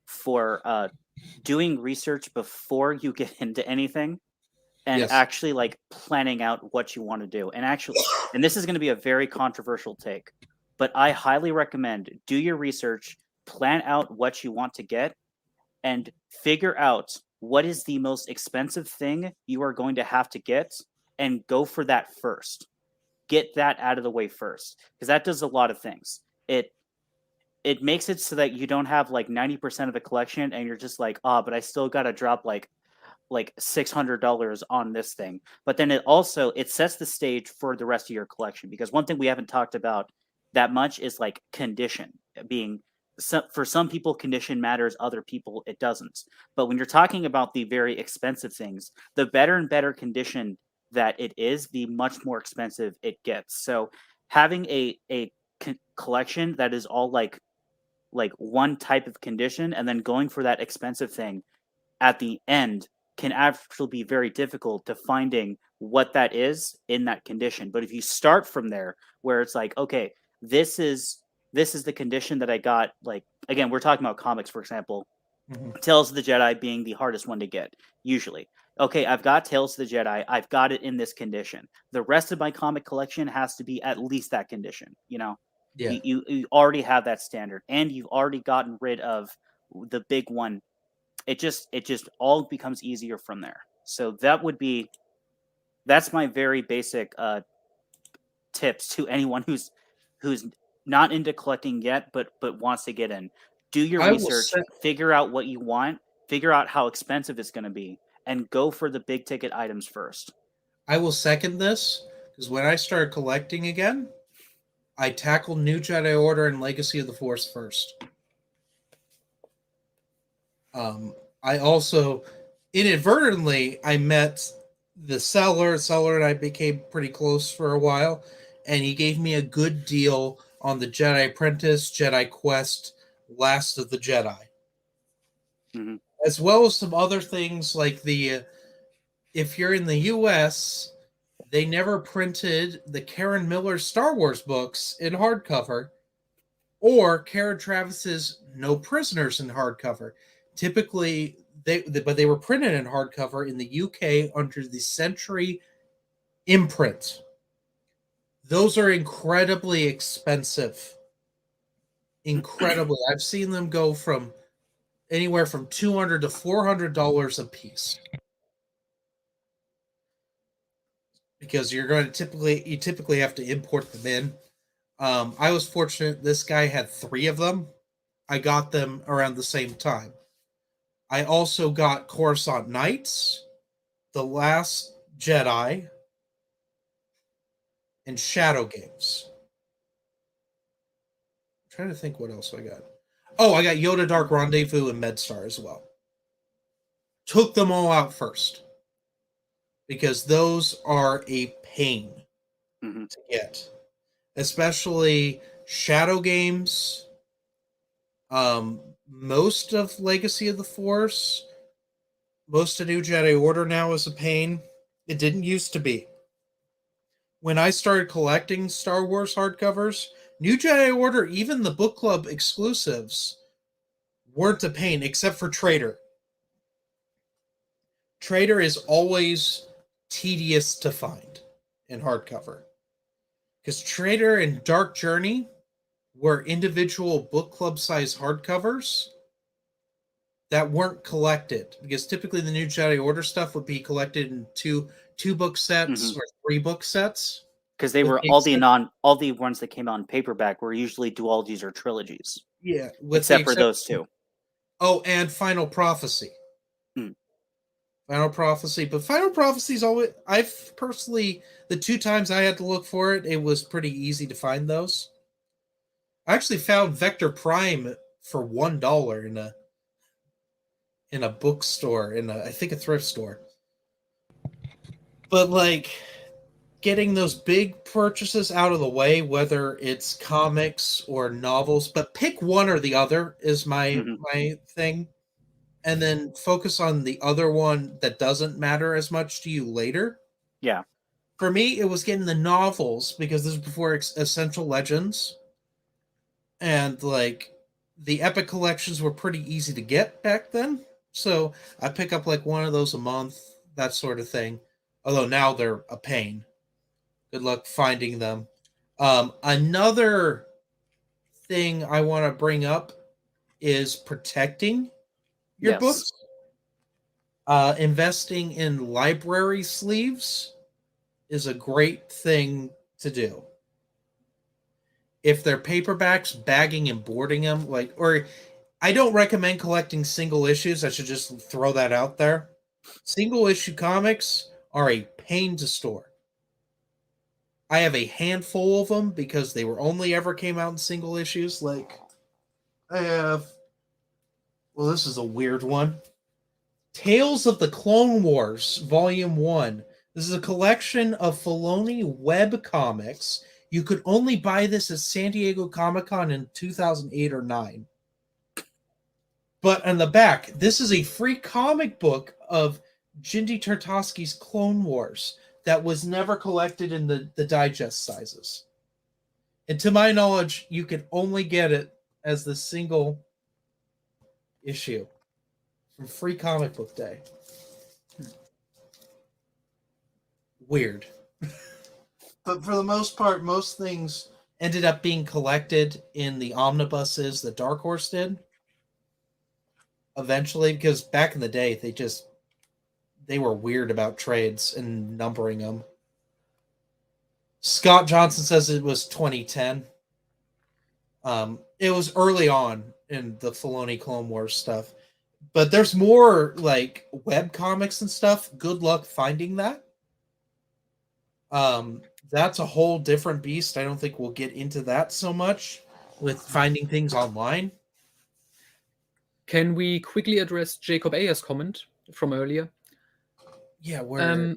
for doing research before you get into anything, and Yes. actually like planning out what you want to do. And this is going to be a very controversial take, but I highly recommend do your research, plan out what you want to get, and figure out what is the most expensive thing you are going to have to get, and go for that first. Get that out of the way first, because that does a lot of things. It makes it so that you don't have like 90% of the collection and you're just like, but I still got to drop like $600 on this thing. But then it sets the stage for the rest of your collection, because one thing we haven't talked about that much is like condition. Being for some people condition matters, other people it doesn't. But when you're talking about the very expensive things, the better and better condition that it is, the much more expensive it gets. So having a collection that is all like one type of condition and then going for that expensive thing at the end can actually be very difficult to finding what that is in that condition. But if you start from there, where it's like, okay, this is the condition that I got. Like, again, we're talking about comics, for example. Mhm. Tales of the Jedi being the hardest one to get, usually. Okay, I've got Tales of the Jedi. I've got it in this condition. The rest of my comic collection has to be at least that condition. Yeah. You already have that standard, and you've already gotten rid of the big one. It just all becomes easier from there. So that's my very basic tips to anyone who's not into collecting yet, but wants to get in. Do your I will research, say, figure out what you want, figure out how expensive it's going to be, and go for the big ticket items first. I will second this, because when I started collecting again, I tackled New Jedi Order and Legacy of the Force first. I also inadvertently I met the seller. Seller and I became pretty close for a while, and he gave me a good deal on the Jedi Apprentice, Jedi Quest, Last of the Jedi, Mm-hmm. as well as some other things like the. If you're in the U.S., they never printed the Karen Miller Star Wars books in hardcover, or Karen Travis's No Prisoners in hardcover. Typically, but they were printed in hardcover in the UK under the Century imprint. Those are incredibly expensive. Incredibly, I've seen them go from anywhere from $200 to $400 a piece. Because you typically have to import them in. I was fortunate. This guy had 3 of them. I got them around the same time. I also got Coruscant Knights, The Last Jedi, and Shadow Games. I'm trying to think what else I got. Oh, I got Yoda Dark Rendezvous and MedStar as well. Took them all out first, because those are a pain to get. Especially Shadow Games, most of Legacy of the Force, most of New Jedi Order now is a pain. It didn't used to be. When I started collecting Star Wars hardcovers, New Jedi Order, even the book club exclusives, weren't a pain, except for Traitor. Traitor is always tedious to find in hardcover. Because Traitor and Dark Journey were individual book club size hardcovers that weren't collected, because typically the New Jedi Order stuff would be collected in two book sets or 3 book sets. Because they were all the ones that came out in paperback were usually duologies or trilogies. Yeah, except for those 2. Oh, and Final Prophecy. Hmm. Final Prophecy, but Final Prophecy's always. I've personally, the 2 times I had to look for it, it was pretty easy to find those. I actually found Vector Prime for $1 in a bookstore, I think a thrift store. But like getting those big purchases out of the way, whether it's comics or novels, but pick one or the other is Mhm. my thing, and then focus on the other one that doesn't matter as much to you later. Yeah. For me, it was getting the novels because this was before Essential Legends, and like the epic collections were pretty easy to get back then. So I pick up like one of those a month, that sort of thing. Although now they're a pain. Good luck finding them. Another thing I want to bring up is protecting your Yes. books. Investing in library sleeves is a great thing to do. If they're paperbacks, bagging and boarding them, or I don't recommend collecting single issues. I should just throw that out there. Single issue comics are a pain to store. I have a handful of them because they were only ever came out in single issues. Like I have, well, this is a weird one. Tales of the Clone Wars, Volume 1. This is a collection of Filoni web comics. You could only buy this at San Diego Comic Con in 2008 or 9. But on the back, this is a free comic book of Jindy Tartakovsky's Clone Wars that was never collected in the digest sizes. And to my knowledge, you can only get it as the single issue from Free Comic Book Day. Weird. But for the most part, most things ended up being collected in the omnibuses that Dark Horse did. Eventually, because back in the day, they were weird about trades and numbering them. Scott Johnson says it was 2010. It was early on in the Filoni Clone Wars stuff. But there's more like web comics and stuff. Good luck finding that. That's a whole different beast. I don't think we'll get into that so much with finding things online. Can we quickly address Jacob Ayer's comment from earlier? Yeah, where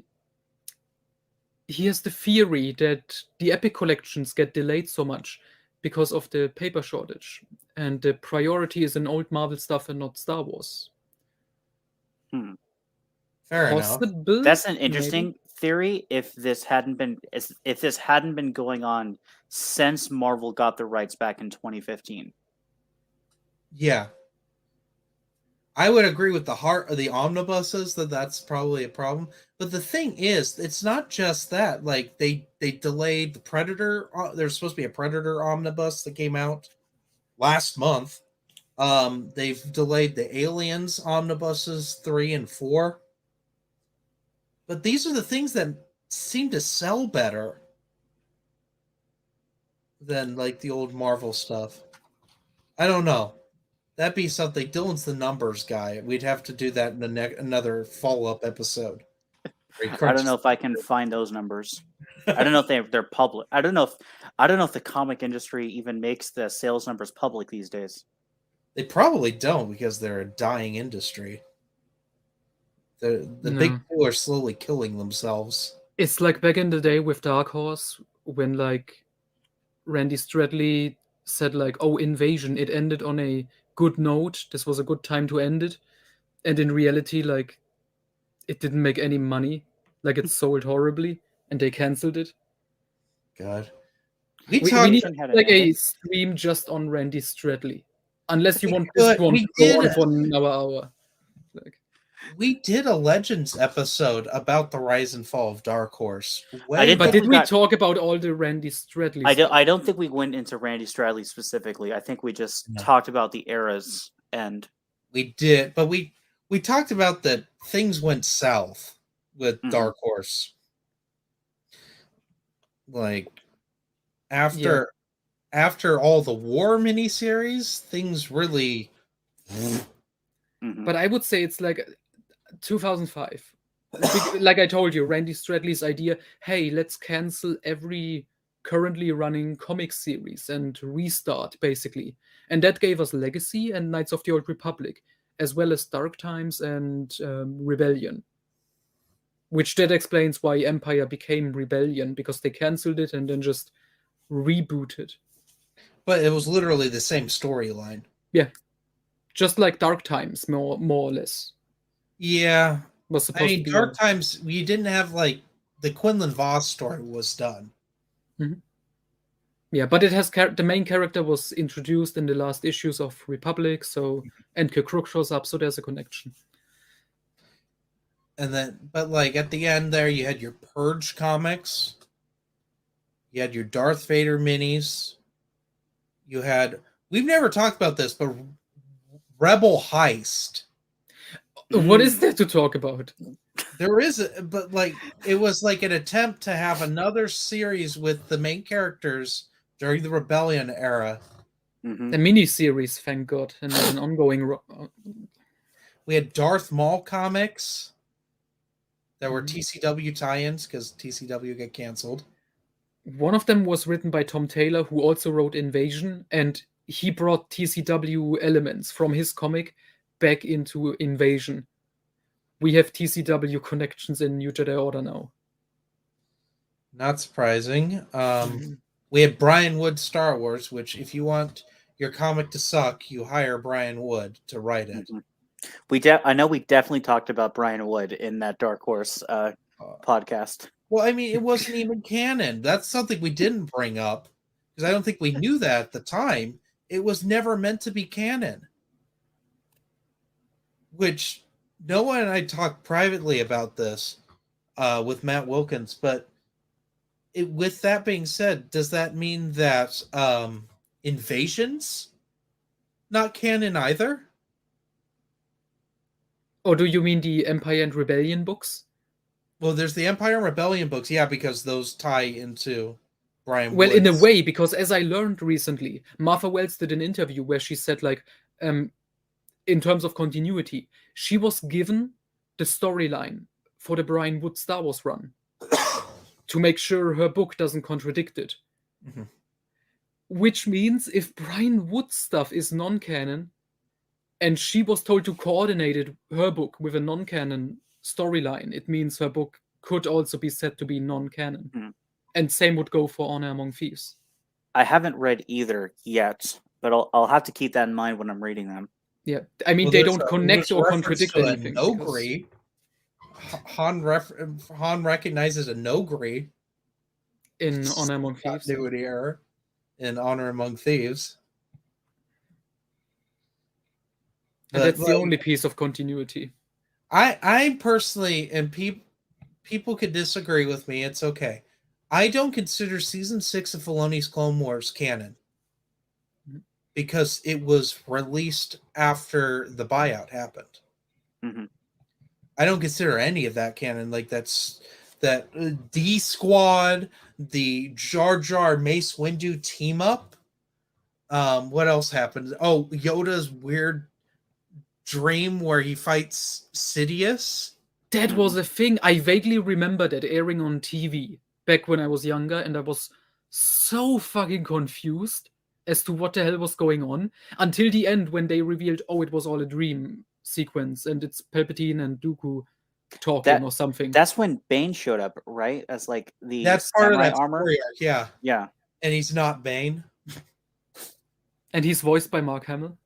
He has the theory that the Epic collections get delayed so much because of the paper shortage, and the priority is in old Marvel stuff and not Star Wars. fair enough. Possible. That's an interesting maybe? theory. If this hadn't been going on since Marvel got the rights back in 2015. Yeah. I would agree with the heart of the omnibuses that's probably a problem. But the thing is, it's not just that. Like they delayed the Predator. There's supposed to be a Predator omnibus that came out last month. They've delayed the Aliens omnibuses 3 and 4. But these are the things that seem to sell better than like the old Marvel stuff. I don't know. That'd be something. Dylan's the numbers guy. We'd have to do that in another follow-up episode. I don't know if I can find those numbers. I don't know if they're public. I don't know if the comic industry even makes the sales numbers public these days. They probably don't because they're a dying industry. The No. big two are slowly killing themselves. It's like back in the day with Dark Horse when like Randy Stradley said like, "Oh, Invasion, it ended on a good note. This was a good time to end it." And in reality, like, it didn't make any money. Like, it sold horribly, and they canceled it. God. We talked. need How to like end a it. stream just on Randy Stradley, unless you We want this could- one we to go on did- for another hour. Like, We did a Legends episode about the rise and fall of Dark Horse. I didn't but think did we we got- talk about all the Randy Stradley I stuff? don't think we went into Randy Stradley specifically. I think we just No. talked about the eras and We did, but we talked about that things went south with Mhm. Dark Horse. Like after all the war miniseries, things really Mhm. But I would say it's like 2005. Like I told you, Randy Stradley's idea, hey, let's cancel every currently running comic series and restart, basically. And that gave us Legacy and Knights of the Old Republic, as well as Dark Times and Rebellion. Which that explains why Empire became Rebellion, because they canceled it and then just rebooted. But it was literally the same storyline. Yeah. Just like Dark Times, more or less. Yeah. Was I supposed to mean, be Dark Times, you didn't have, like, the Quinlan Voss story was done. Yeah, but it has the main character was introduced in the last issues of Republic, so and Kirk shows up, so there's a connection. And then, but like at the end there, you had your Purge comics, you had your Darth Vader minis, you had, we've never talked about this, but Rebel Heist. What is there to talk about? There is, but like it was like an attempt to have another series with the main characters during the Rebellion era. Mhm. A mini series, thank God, and not an ongoing. We had Darth Maul comics. There were Mhm. TCW tie-ins because TCW got canceled. One of them was written by Tom Taylor, who also wrote Invasion, and he brought TCW elements from his comic back into Invasion. We have TCW connections in New Jedi Order now. Not surprising. We had Brian Wood Star Wars, which if you want your comic to suck, you hire Brian Wood to write it. Mhm. I know we definitely talked about Brian Wood in that Dark Horse podcast. Well, I mean, it wasn't even canon. That's something we didn't bring up because I don't think we knew that at the time. It was never meant to be canon. Which Noah and I talked privately about this with Matt Wilkins, but with that being said, does that mean that Invasion's not canon either? Or do you mean the Empire and Rebellion books? Well, there's the Empire and Rebellion books, yeah, because those tie into Brian Well, Wood's. in a way, because as I learned recently, Martha Wells did an interview where she said, like, in terms of continuity, she was given the storyline for the Brian Wood Star Wars run to make sure her book doesn't contradict it. Mhm. Which means if Brian Wood stuff is non-canon, and she was told to coordinate it, her book with a non-canon storyline, it means her book could also be said to be non-canon. Mhm. And same would go for Honor Among Thieves. I haven't read either yet, but I'll have to keep that in mind when I'm reading them. Yeah, I mean, Well, they there's don't a- connect there's a or reference contradict to a anything. because- Nogri. Han recognizes a Nogri in Honor Among Thieves. continuity error in Honor Among Thieves. And that's the only piece of continuity. I personally, and people could disagree with me, it's okay. I don't consider season 6 of Filoni's Clone Wars canon because it was released after the buyout happened. Mm-hmm. I don't consider any of that canon. Like that D Squad, the Jar Jar Mace Windu team up. What else happened? Oh, Yoda's weird dream where he fights Sidious. That was a thing. I vaguely remember that airing on TV back when I was younger, and I was so fucking confused as to what the hell was going on until the end when they revealed, oh, it was all a dream sequence and it's Palpatine and Dooku talking or something. That's when Bane showed up, right? As like the That's part of that armor. story arc, yeah. Yeah. And he's not Bane. And he's voiced by Mark Hamill.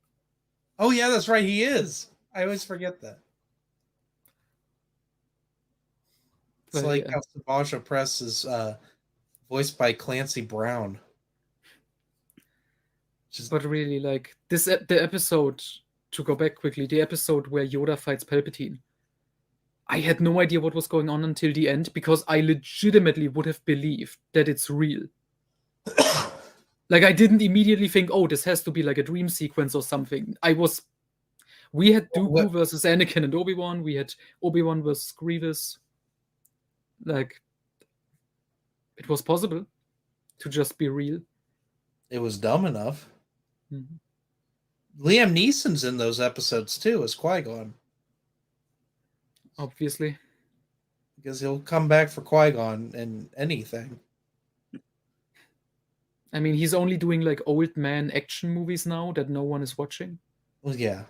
Oh yeah, that's right, he is. I always forget that. It's Well, like yeah. how Savage Press is voiced by Clancy Brown. But really, like the episode, to go back quickly, the episode where Yoda fights Palpatine, I had no idea what was going on until the end because I legitimately would have believed that it's real. Like, I didn't immediately think, oh, this has to be like a dream sequence or something. We had Dooku versus Anakin and Obi-Wan. We had Obi-Wan versus Grievous. Like, it was possible to just be real. It was dumb enough. Mm-hmm. Liam Neeson's in those episodes too as Qui-Gon. Obviously. Because he'll come back for Qui-Gon in anything. I mean, he's only doing like old man action movies now that no one is watching. Well, yeah.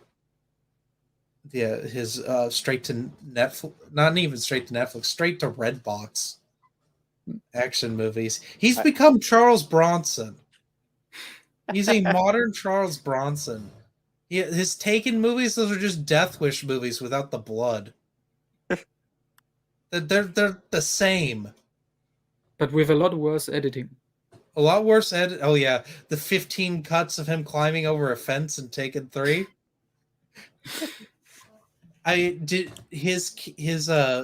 Yeah, his straight to Netflix, not even straight to Netflix, straight to Redbox action movies. He's become Charles Bronson. He's a modern Charles Bronson. His Taken movies, those are just Death Wish movies without the blood. They're the same. But with a lot worse editing. A lot worse edit. Oh yeah, the 15 cuts of him climbing over a fence in Taken 3. I did his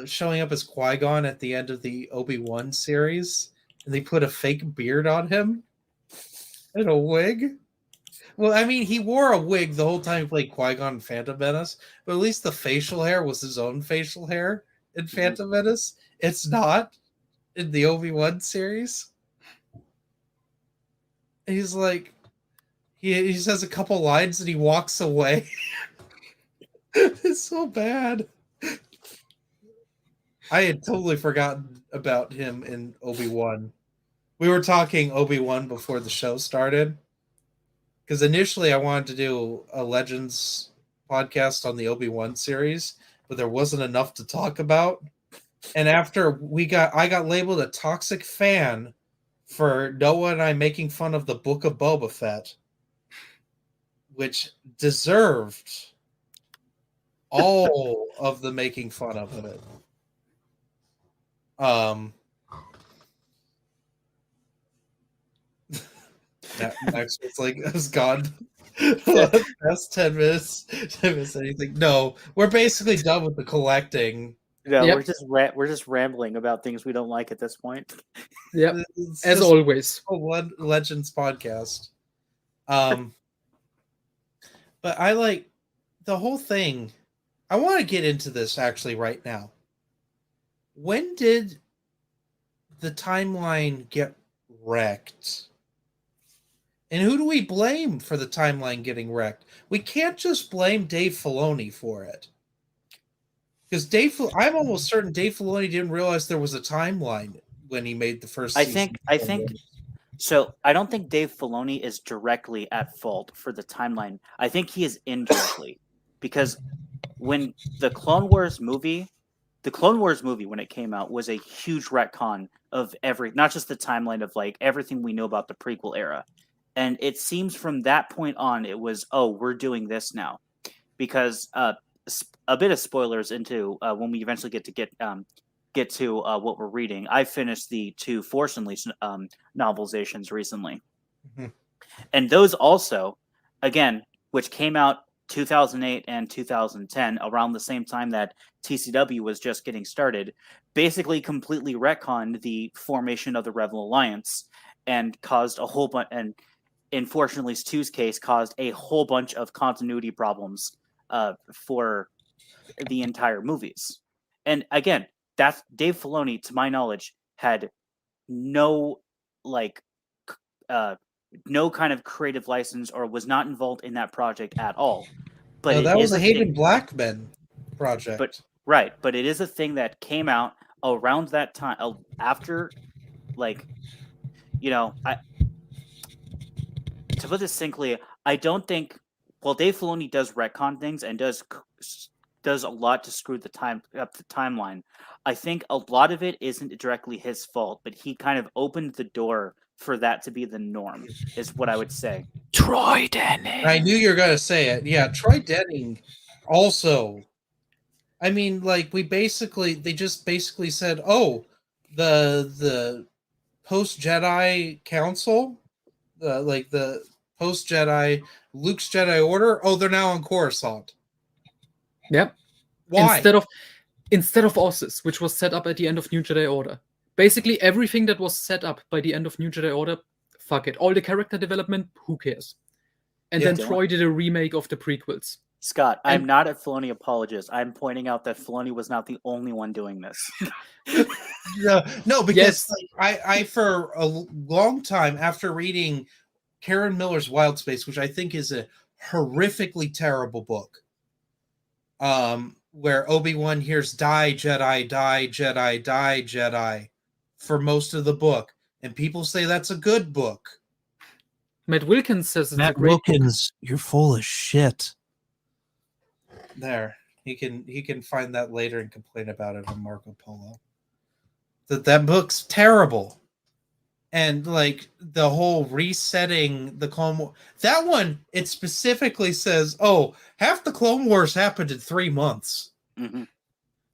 showing up as Qui-Gon at the end of the Obi-Wan series, and they put a fake beard on him and a wig. Well, I mean, he wore a wig the whole time he played Qui-Gon in Phantom Menace, but at least the facial hair was his own facial hair in Phantom Menace. It's not in the Obi-Wan series. He's like, he says a couple lines and he walks away. It's so bad. I had totally forgotten about him in Obi-Wan. We were talking Obi-Wan before the show started. Because initially I wanted to do a Legends podcast on the Obi-Wan series, but there wasn't enough to talk about. And after I got labeled a toxic fan for Noah and I making fun of the Book of Boba Fett, which deserved all of the making fun of it. Max was like, I was gone. Past 10 minutes. 10 minutes anything. No, we're basically done with the collecting. No, Yep. we're just rambling about things we don't like at this point. Yep. It's As just always. a Legends podcast. But I like the whole thing. I want to get into this actually right now. When did the timeline get wrecked? And who do we blame for the timeline getting wrecked? We can't just blame Dave Filoni for it. Because I'm almost certain Dave Filoni didn't realize there was a timeline when he made the first season. I think so. I don't think Dave Filoni is directly at fault for the timeline. I think he is indirectly, because when the Clone Wars movie when it came out was a huge retcon of not just the timeline of like everything we know about the prequel era. And it seems from that point on, it was, oh, we're doing this now. Because a bit of spoilers into when we eventually get to what we're reading. I finished the 2 Force Unleashed novelizations recently. Mm-hmm. And those also, again, which came out 2008 and 2010, around the same time that TCW was just getting started, basically completely retconned the formation of the Rebel Alliance and caused a whole bunch, and in Force Unleashed 2's case, caused a whole bunch of continuity problems for the entire movies. And again, that's Dave Filoni, to my knowledge, had no kind of creative license or was not involved in that project at all. But no, that was a Hayden Blackman project. But it is a thing that came out around that time, after, to put this simply, I don't think, well, Dave Filoni does retcon things and does a lot to screw the timeline. I think a lot of it isn't directly his fault, but he kind of opened the door for that to be the norm, is what I would say. Troy Denning. I knew you were going to say it. Yeah, Troy Denning also. I mean, like, they just basically said, oh, the post-Jedi Council, the post-Jedi, Luke's Jedi Order, oh, they're now on Coruscant. Yep. Why? Instead of Ossus, which was set up at the end of New Jedi Order. Basically, everything that was set up by the end of New Jedi Order, fuck it. All the character development, who cares? And then Troy did a remake of the prequels. Scott, I'm not a Filoni apologist. I'm pointing out that Filoni was not the only one doing this. No, because I for a long time, after reading Karen Miller's Wild Space, which I think is a horrifically terrible book. Where Obi-Wan hears die Jedi, die Jedi, die Jedi for most of the book, and people say that's a good book. Matt Wilkins says it's a Matt great book. Wilkins, you're full of shit. There, he can find that later and complain about it on Marco Polo. That book's terrible. And like the whole resetting the Clone War, that one, it specifically says, oh, half the Clone Wars happened in 3 months. Mm-hmm.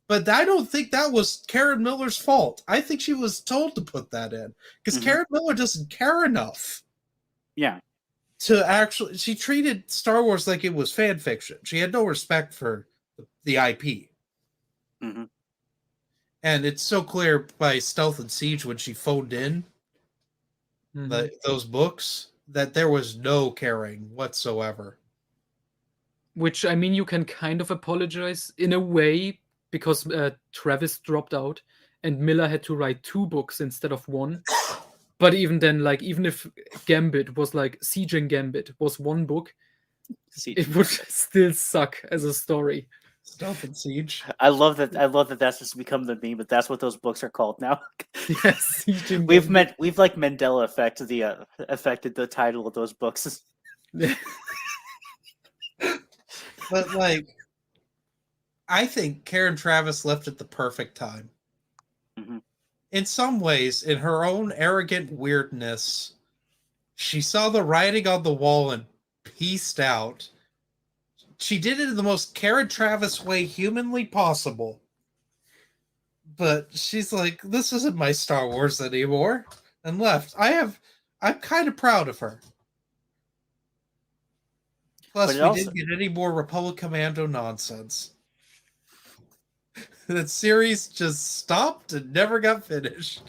But I don't think that was Karen Miller's fault. I think she was told to put that in because Karen Miller doesn't care enough. Yeah. To actually, she treated Star Wars like it was fan fiction. She had no respect for the IP. Mm-hmm. And it's so clear by Stealth and Siege when she phoned in those books that there was no caring whatsoever. Which, I mean, you can kind of apologize in a way because Travis dropped out and Miller had to write 2 books instead of 1. But even then, like, even if Gambit was like Siege and Gambit was 1 book, it would still suck as a story. Stealth and Siege. I love that that's just become the meme, but that's what those books are called now. Yes, Siege and we've Gambit. we've like Mandela affected the title of those books. But like, I think Karen Travis left at the perfect time. Mm-hmm. In some ways, in her own arrogant weirdness, she saw the writing on the wall and peaced out. She did it in the most Karen Travis way humanly possible. But she's like, this isn't my Star Wars anymore, and left. I'm kind of proud of her. Plus, we didn't get any more Republic Commando nonsense. That series just stopped and never got finished.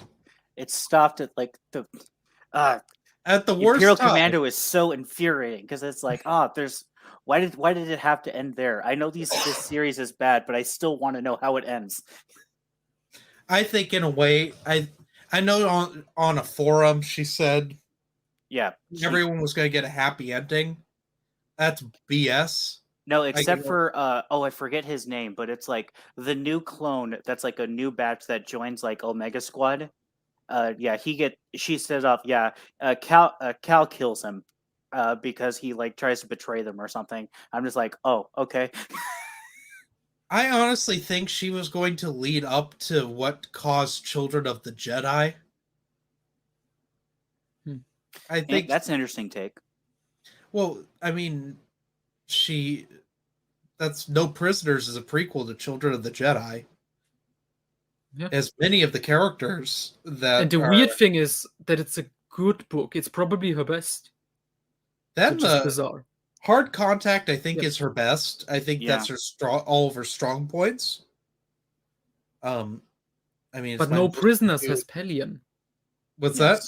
It stopped at like at the worst Imperial time. Commando is so infuriating because it's like, there's why did it have to end there? I know this series is bad, but I still want to know how it ends. I think in a way, I know on a forum she said, yeah, everyone was going to get a happy ending. That's BS. No, except for I forget his name, but it's like the new clone that's like a new batch that joins like Omega Squad. She says off, Cal kills him because he like tries to betray them or something. I'm just like, oh, okay. I honestly think she was going to lead up to what caused Children of the Jedi. I think that's an interesting take. Well, I mean, that's No Prisoners is a prequel to Children of the Jedi. Yeah. As many of the characters that and the weird thing is that it's a good book. It's probably her best. Which is bizarre. Hard Contact, I think, is her best. I think that's all of her strong points. I mean, but No Prisoners has Pelion. What's that?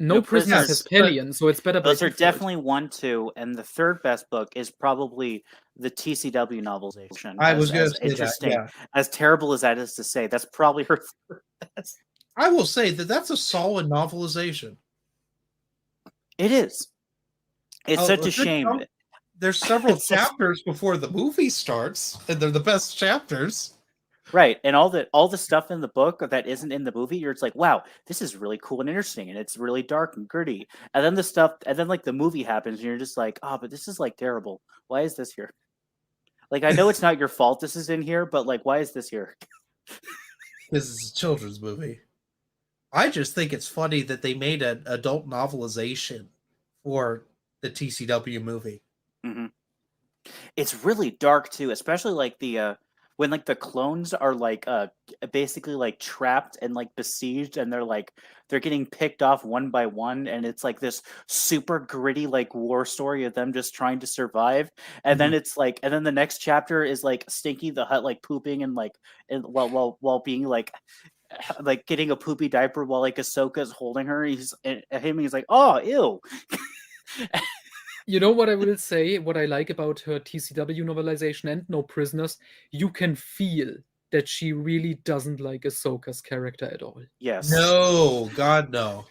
No Prisoners has Pelion, so it's better. Those are definitely 1, 2, and the third best book is probably the TCW novelization. I was going to say interesting. that, yeah. As terrible as that is to say, that's probably her third best. I will say that's a solid novelization. It is. It's such a shame. There's several chapters before the movie starts, and they're the best chapters. Right, and all the stuff in the book that isn't in the movie, you're just like, wow, this is really cool and interesting, and it's really dark and gritty. And then like the movie happens, and you're just like, but this is like terrible. Why is this here? Like, I know it's not your fault this is in here, but like, why is this here? This is a children's movie. I just think it's funny that they made an adult novelization for the TCW movie. Mm-hmm. It's really dark too, especially like the when like the clones are like basically like trapped and like besieged, and they're getting picked off one by one, and it's like this super gritty like war story of them just trying to survive. And then it's like, and then the next chapter is like Stinky the Hut like pooping and while being like getting a poopy diaper while like Ahsoka's holding her. He's like, oh, ew. You know what I will say, what I like about her TCW novelization and No Prisoners, you can feel that she really doesn't like Ahsoka's character at all. Yes. No, God, no.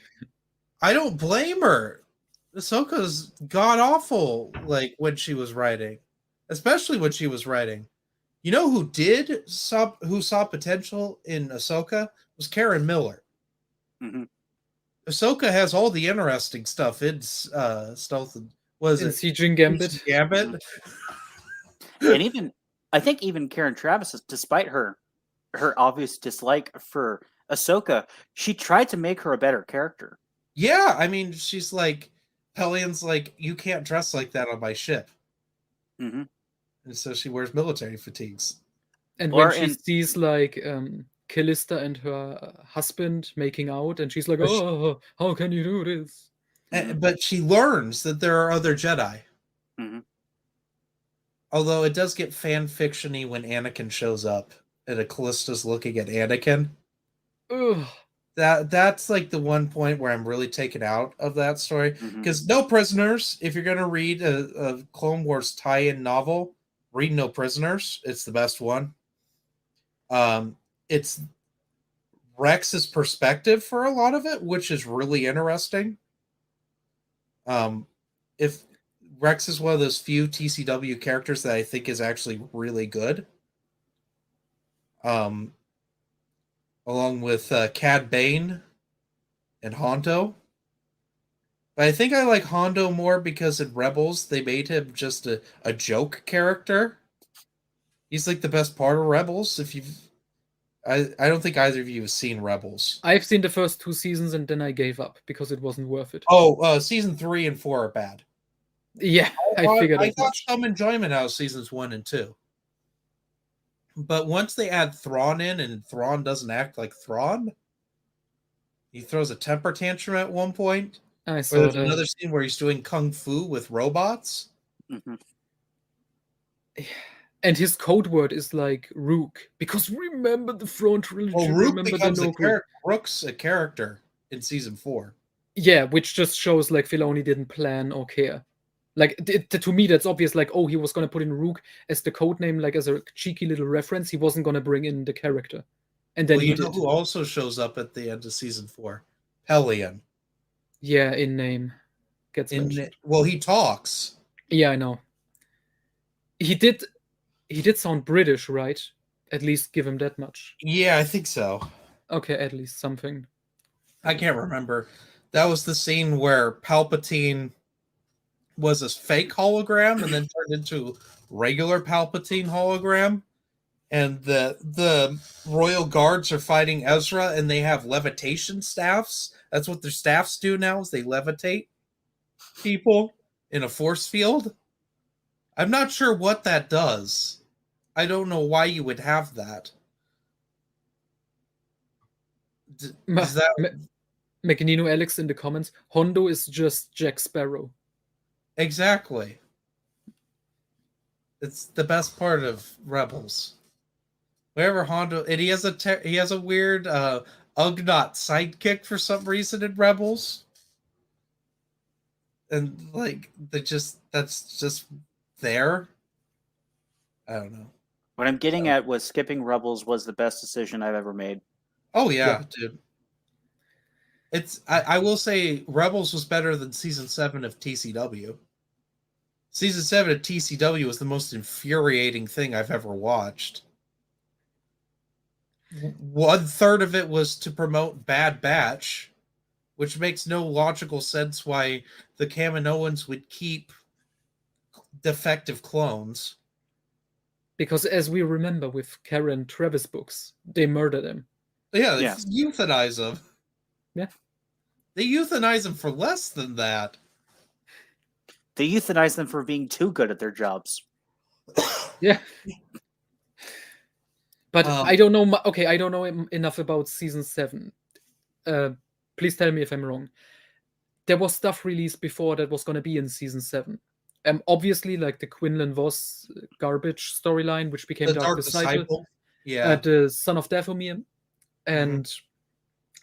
I don't blame her. Ahsoka's god awful. Like when she was writing, especially when she was writing. You know who saw potential in Ahsoka was Karen Miller. Hmm. Ahsoka has all the interesting stuff in Stealth. Was In it Siege Gambit. Gambit? And even I think even Karen Travis, despite her obvious dislike for Ahsoka, she tried to make her a better character. Yeah, I mean, she's like, Hellions like, you can't dress like that on my ship. Hmm. And so she wears military fatigues. And Or when she in sees like Callista and her husband making out, and she's like, But she, "Oh, how can you do this?" Mhm. but she learns that there are other Jedi. Mhm. Although it does get fan fictiony when Anakin shows up and a Callista's looking at Anakin. Ugh. That's like the one point where I'm really taken out of that story. Mhm. Because No Prisoners, if you're gonna read a Clone Wars tie-in novel, read No Prisoners. It's the best one. It's Rex's perspective for a lot of it, which is really interesting. If Rex is one of those few TCW characters that I think is actually really good. Um, Along with Cad Bane and Hondo. But I think I like Hondo more because in Rebels they made him just a joke character. He's like the best part of Rebels. If you've, I don't think either of you have seen Rebels. I've seen the first 2 seasons and then I gave up because it wasn't worth it. Oh, season 3 and 4 are bad. Yeah, I figured I as got much. some enjoyment out of seasons 1 and 2. But once they add Thrawn in and Thrawn doesn't act like Thrawn, he throws a temper tantrum at one point. I Or saw there's that. another scene where he's doing kung fu with robots. Mhm. And his code word is like Rook, because remember the Throne trilogy, Well, Rook remember the becomes Nogri. Rook's a character in season 4. Yeah, which just shows like Filoni didn't plan or care. Like to me, that's obvious. Like, oh, he was gonna put in Rook as the code name, like as a cheeky little reference. He wasn't gonna bring in the character, and then Well, he you know did. who also shows up at the end of season 4? Hellion. Yeah, in name gets mentioned. Well, he talks. Yeah, I know. He did. He did sound British, right? At least give him that much. Yeah, I think so. Okay, at least something. I can't remember. That was the scene where Palpatine was a fake hologram and then turned into regular Palpatine hologram. And the royal guards are fighting Ezra, and they have levitation staffs. That's what their staffs do now, is they levitate people in a force field. I'm not sure what that does. I don't know why you would have that. Does that Magnino Alex in the comments. Hondo is just Jack Sparrow. exactly? It's the best part of Rebels. Wherever Hondo, and he has a weird Ugnaught sidekick for some reason in Rebels, and like that's just there. I don't know. What I'm getting at was skipping Rebels was the best decision I've ever made. Oh yeah, Yeah. dude. I will say Rebels was better than season 7 of TCW. Season 7 of TCW was the most infuriating thing I've ever watched. 1/3 of it was to promote Bad Batch, which makes no logical sense why the Kaminoans would keep defective clones. Because as we remember with Karen Travis books, they murdered him. Yeah, they Yes. euthanize them. Yeah. They euthanize them for less than that. They euthanize them for being too good at their jobs. Yeah. But Um, I don't know. Okay, I don't know enough about season 7. Please tell me if I'm wrong. There was stuff released before that was going to be in season 7. Obviously, like the Quinlan Voss garbage storyline, which became the Dark Disciple. Yeah. The Son of Dathomir, and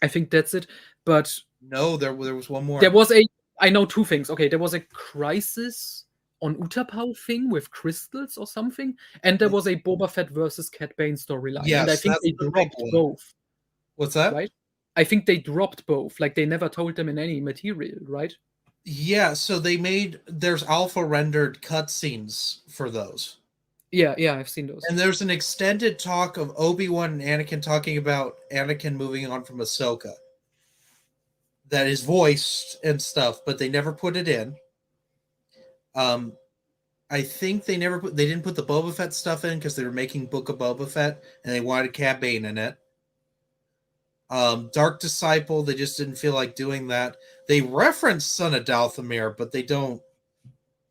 I think that's it. But No, there was one more. there was I know 2 things. Okay, there was a Crisis on Utapau thing with crystals or something, and there was a Boba Fett versus Cat Bane storyline. And I Yes, think that's they the big dropped one. both, What's that? right? I think they dropped both. Like they never told them in any material, right? Yeah, so there's alpha rendered cutscenes for those. Yeah, I've seen those. And there's an extended talk of Obi-Wan and Anakin talking about Anakin moving on from Ahsoka. That is voiced and stuff, but they never put it in. I think they didn't put the Boba Fett stuff in because they were making Book of Boba Fett and they wanted Cad Bane in it. Dark Disciple, they just didn't feel like doing that. They reference Son of Dathomir, but they don't.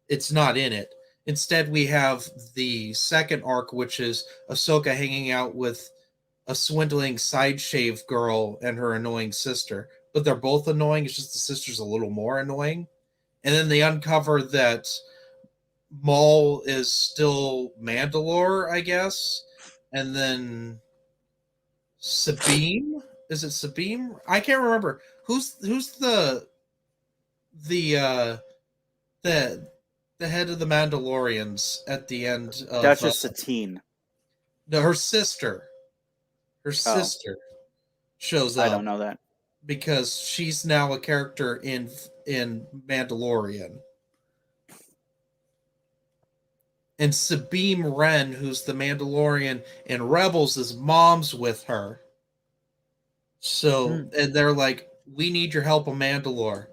It's not in it. Instead, we have the second arc, which is Ahsoka hanging out with a swindling side shave girl and her annoying sister. But they're both annoying. It's just the sister's a little more annoying. And then they uncover that Maul is still Mandalore, I guess. And then Sabine? Is it Sabine? I can't remember. Who's the the the head of the Mandalorians at the end of Duchess Satine. no, her sister. Her sister shows up. I don't know that. Because she's now a character in Mandalorian. And Sabine Wren, who's the Mandalorian in Rebels, is mom's with her. So and they're like, we need your help on Mandalore.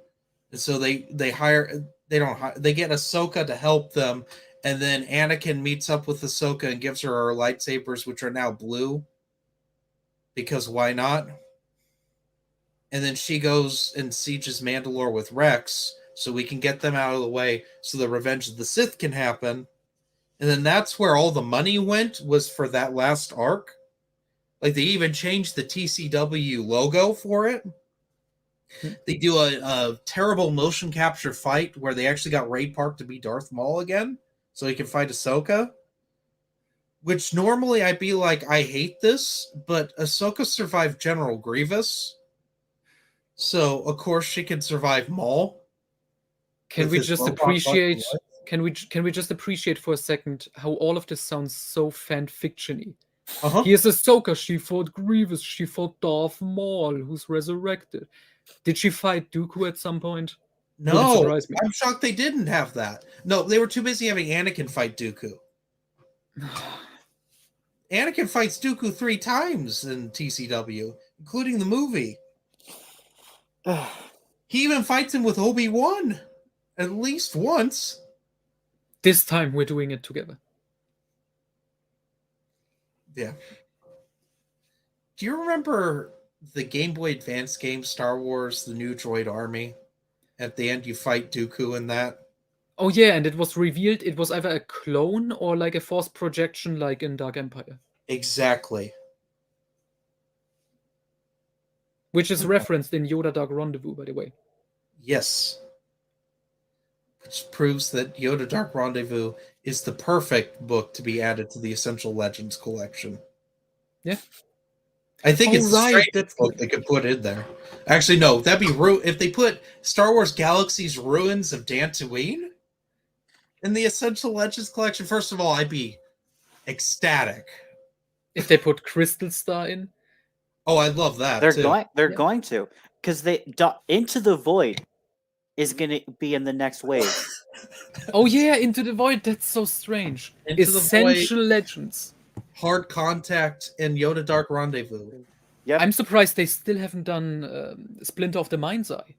And so they get Ahsoka to help them, and then Anakin meets up with Ahsoka and gives her her lightsabers, which are now blue. Because why not? And then she goes and sieges Mandalore with Rex, so we can get them out of the way, so the Revenge of the Sith can happen. And then that's where all the money went, was for that last arc. Like, they even changed the TCW logo for it. They do a terrible motion capture fight where they actually got Ray Park to be Darth Maul again, so he can fight Ahsoka. Which normally I'd be like, I hate this, but Ahsoka survived General Grievous, so of course she can survive Maul. Can we just appreciate? Can we just appreciate for a second how all of this sounds so fan fiction-y? Here's Ahsoka. She fought Grievous. She fought Darth Maul, who's resurrected. Did she fight Dooku at some point? No, I'm shocked they didn't have that. No, they were too busy having Anakin fight Dooku. Anakin fights Dooku 3 times in TCW, including the movie. He even fights him with Obi-Wan at least once. This time we're doing it together. Yeah. Do you remember the Game Boy Advance game Star Wars: The New Droid Army? At the end, you fight Dooku in that. Oh yeah, and it was revealed it was either a clone or like a force projection, like in Dark Empire. Exactly. Which is referenced in Yoda Dark Rendezvous, by the way. Yes. Which proves that Yoda Dark Rendezvous is the perfect book to be added to the Essential Legends collection. Yeah. I think it's the strangest book they could put in there. Actually, no, that'd be if they put Star Wars Galaxy's Ruins of Dantooine in the Essential Legends collection. First of all, I'd be ecstatic. If they put Crystal Star in? Oh, I love that. They're going to, because Into the Void is going to be in the next wave. Oh yeah, Into the Void. That's so strange. Essential Legends. Hard Contact, and Yoda Dark Rendezvous. Yeah, I'm surprised they still haven't done Splinter of the Mind's Eye.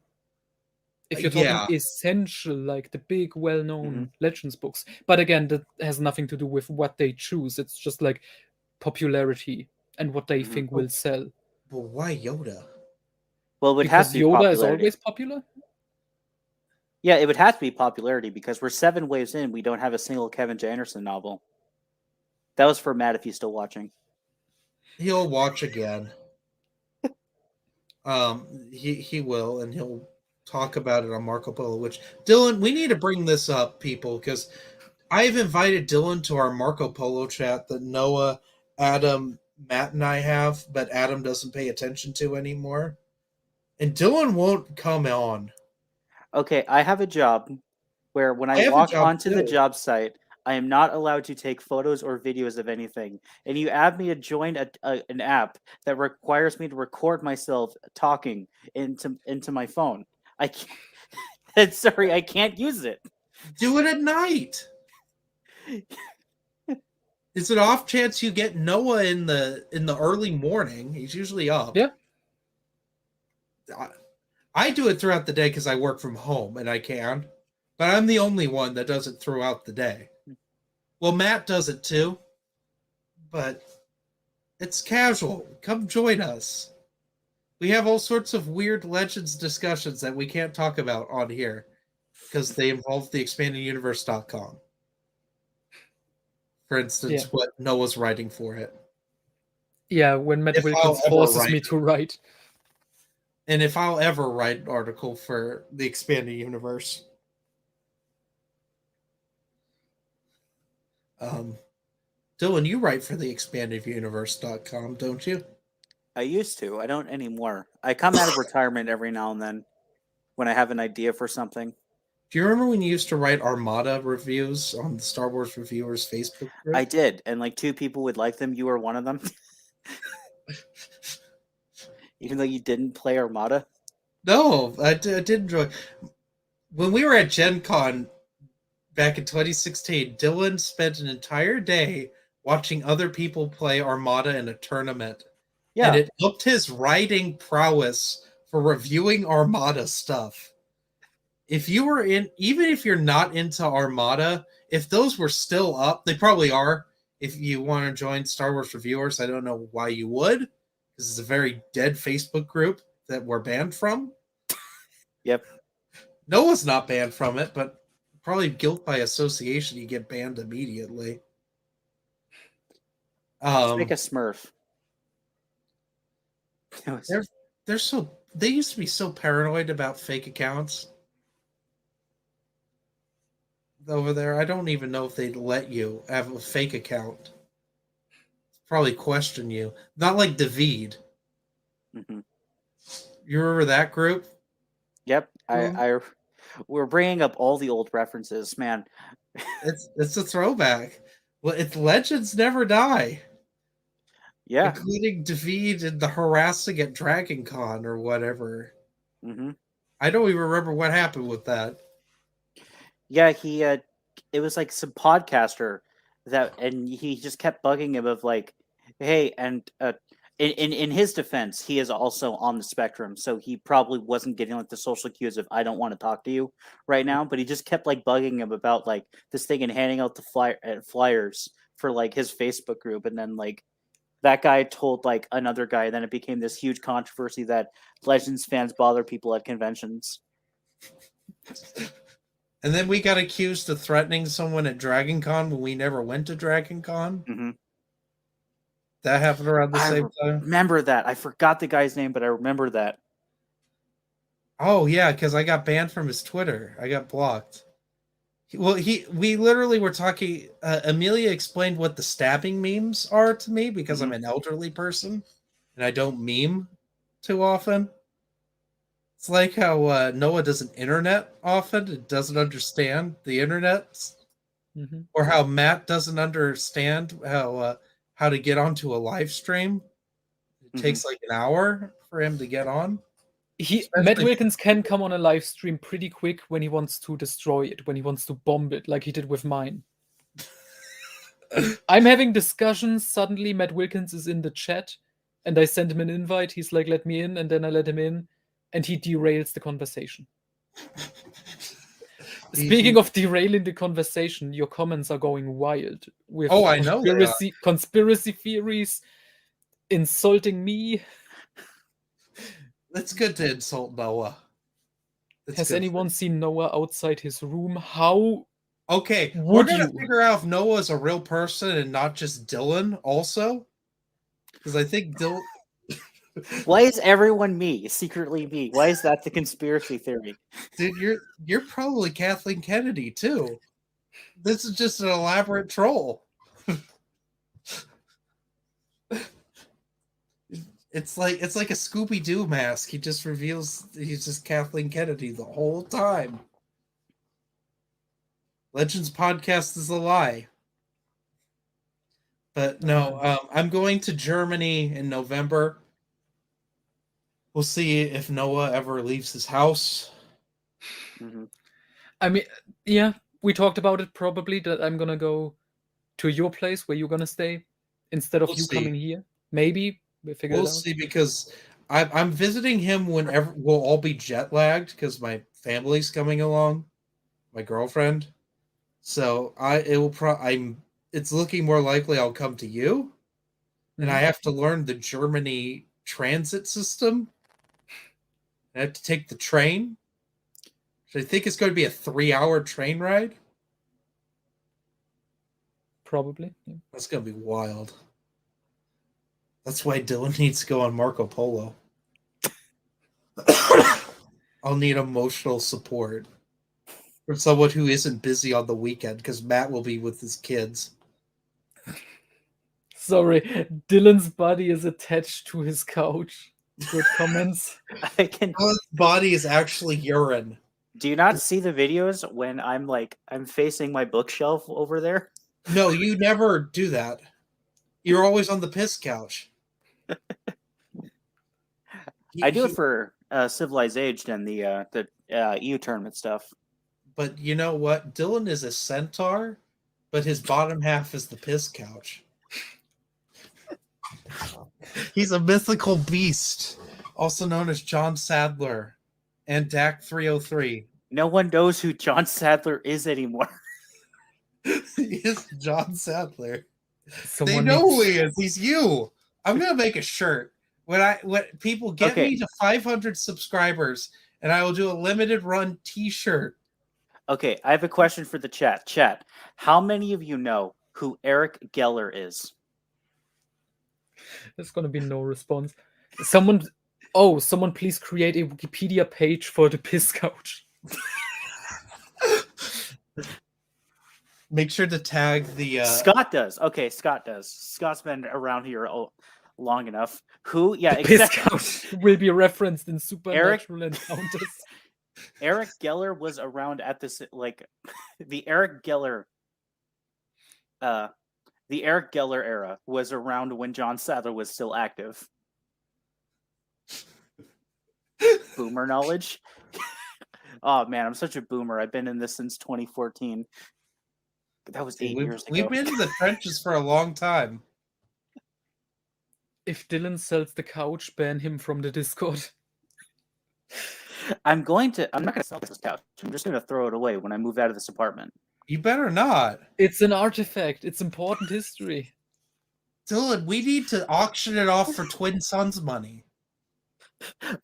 If you're talking essential, like the big, well-known Legends books. But again, that has nothing to do with what they choose. It's just like popularity and what they think will sell. But why Yoda? Well, it would have to be Yoda popularity. is always popular? Yeah, it would have to be popularity because we're 7 waves in. We don't have a single Kevin J. Anderson novel. That was for Matt if he's still watching. He'll watch again. He will, and he'll talk about it on Marco Polo. Which, Dylan, we need to bring this up, people, because I've invited Dylan to our Marco Polo chat that Noah, Adam, Matt, and I have, but Adam doesn't pay attention to anymore. And Dylan won't come on. Okay, I have a job where when I walk onto the job site, I am not allowed to take photos or videos of anything. And you add me to join an app that requires me to record myself talking into my phone. I can't. Sorry, I can't use it. Do it at night. It's an off chance you get Noah in the early morning. He's usually up. Yeah. I do it throughout the day because I work from home and I can, but I'm the only one that does it throughout the day. Well, Matt does it too, but it's casual. Come join us. We have all sorts of weird Legends discussions that we can't talk about on here because they involve the expandeduniverse.com. For instance, what Noah's writing for it. Yeah, when Matt Wilkins forces me to write. And if I'll ever write an article for the Expanded Universe. Dylan, you write for the expandeduniverse.com, don't you? I used to. I don't anymore. I come out of retirement every now and then when I have an idea for something. Do you remember when you used to write Armada reviews on the Star Wars Reviewers Facebook group? I did, and like 2 people would like them. You were one of them. Even though you didn't play Armada? No, I did enjoy. When we were at Gen Con back in 2016, Dylan spent an entire day watching other people play Armada in a tournament. Yeah. And it upped his writing prowess for reviewing Armada stuff. If you were even if you're not into Armada, if those were still up, they probably are. If you want to join Star Wars Reviewers, I don't know why you would. This is a very dead Facebook group that we're banned from. Yep. Noah's not banned from it, but probably guilt by association, you get banned immediately. Let's make a Smurf. They used to be so paranoid about fake accounts over there. I don't even know if they'd let you have a fake account. Probably question you. Not like David. Mm-hmm. You remember that group? Yep. We're bringing up all the old references, man. It's a throwback. Well, it's Legends never die. Yeah. Including David and the harassing at Dragon Con or whatever. Mm-hmm. I don't even remember what happened with that. Yeah, it was like some podcaster and he just kept bugging him of like, hey, and in his defense, he is also on the spectrum, so he probably wasn't getting like the social cues of I don't want to talk to you right now, but he just kept like bugging him about like this thing and handing out the flyers for like his Facebook group, and then like that guy told like another guy, and then it became this huge controversy that Legends fans bother people at conventions. And then we got accused of threatening someone at Dragon Con when we never went to Dragon Con. Mm-hmm. That happened around the same time. Remember that. I forgot the guy's name, but I remember that. Oh yeah, because I got banned from his Twitter. I got blocked. We literally were talking. Amelia explained what the stabbing memes are to me because I'm an elderly person and I don't meme too often. It's like how Noah doesn't internet often. It doesn't understand the internet, or how Matt doesn't understand how to get onto a live stream. It takes like an hour for him to get on. Matt Wilkins can come on a live stream pretty quick when he wants to destroy it, when he wants to bomb it, like he did with mine. I'm having discussions. Suddenly, Matt Wilkins is in the chat, and I send him an invite. He's like, "Let me in," and then I let him in, and he derails the conversation. Speaking of derailing the conversation, your comments are going wild with I know conspiracy theories, insulting me. It's good to insult Noah. Has anyone seen Noah outside his room? How? Okay, we're gonna figure out if Noah's a real person and not just Dylan. Also, because I think Dylan. Why is everyone me? Secretly me? Why is that the conspiracy theory? Dude, you're probably Kathleen Kennedy too. This is just an elaborate troll. It's like a Scooby-Doo mask. He just reveals he's just Kathleen Kennedy the whole time. Legends podcast is a lie. But no, I'm going to Germany in November. We'll see if Noah ever leaves his house. Mhm. I mean, yeah, we talked about it probably that I'm gonna go to your place where you're gonna stay instead of We'll you see. coming here. Maybe we'll figure We'll it out. see, because I'm visiting him whenever we'll all be jet lagged because my family's coming along, my girlfriend. So it's looking more likely I'll come to you, and I Mhm. have to learn the Germany transit system. I have to take the train. So I think it's going to be a 3-hour train ride. Probably. Yeah. That's going to be wild. That's why Dylan needs to go on Marco Polo. I'll need emotional support from someone who isn't busy on the weekend, because Matt will be with his kids. Sorry, Dylan's body is attached to his couch. Good comments. I can. Dylan's body is actually urine. Do you not see the videos when I'm facing my bookshelf over there? No, you never do that. You're always on the piss couch. I do it for Civilized Aged and the EU tournament stuff. But you know what? Dylan is a centaur, but his bottom half is the piss couch. He's a mythical beast, also known as John Sadler and Dak 303. No one knows who John Sadler is anymore. He is John Sadler. They Someone know who needs. he is. He's you. I'm gonna make a shirt. When people get Okay. me to 500 subscribers, and I will do a limited run T-shirt. Okay, I have a question for the chat. Chat, how many of you know who Eric Geller is? There's gonna be no response. Someone please create a Wikipedia page for the piss couch. Make sure to tag the Scott does. Okay, Scott does. Scott's been around here long enough. Who? Yeah, The piss exactly. couch will be referenced in supernatural encounters. Eric Geller was around at this the Eric Geller era was around when John Sadler was still active. Boomer knowledge. Oh man, I'm such a boomer. I've been in this since 2014. That was 8 years ago. We've been in the trenches for a long time. If Dylan sells the couch, ban him from the Discord. I'm not going to sell this couch. I'm just going to throw it away when I move out of this apartment. You better not. It's an artifact. It's important history. Dylan, we need to auction it off for Twin Sons money.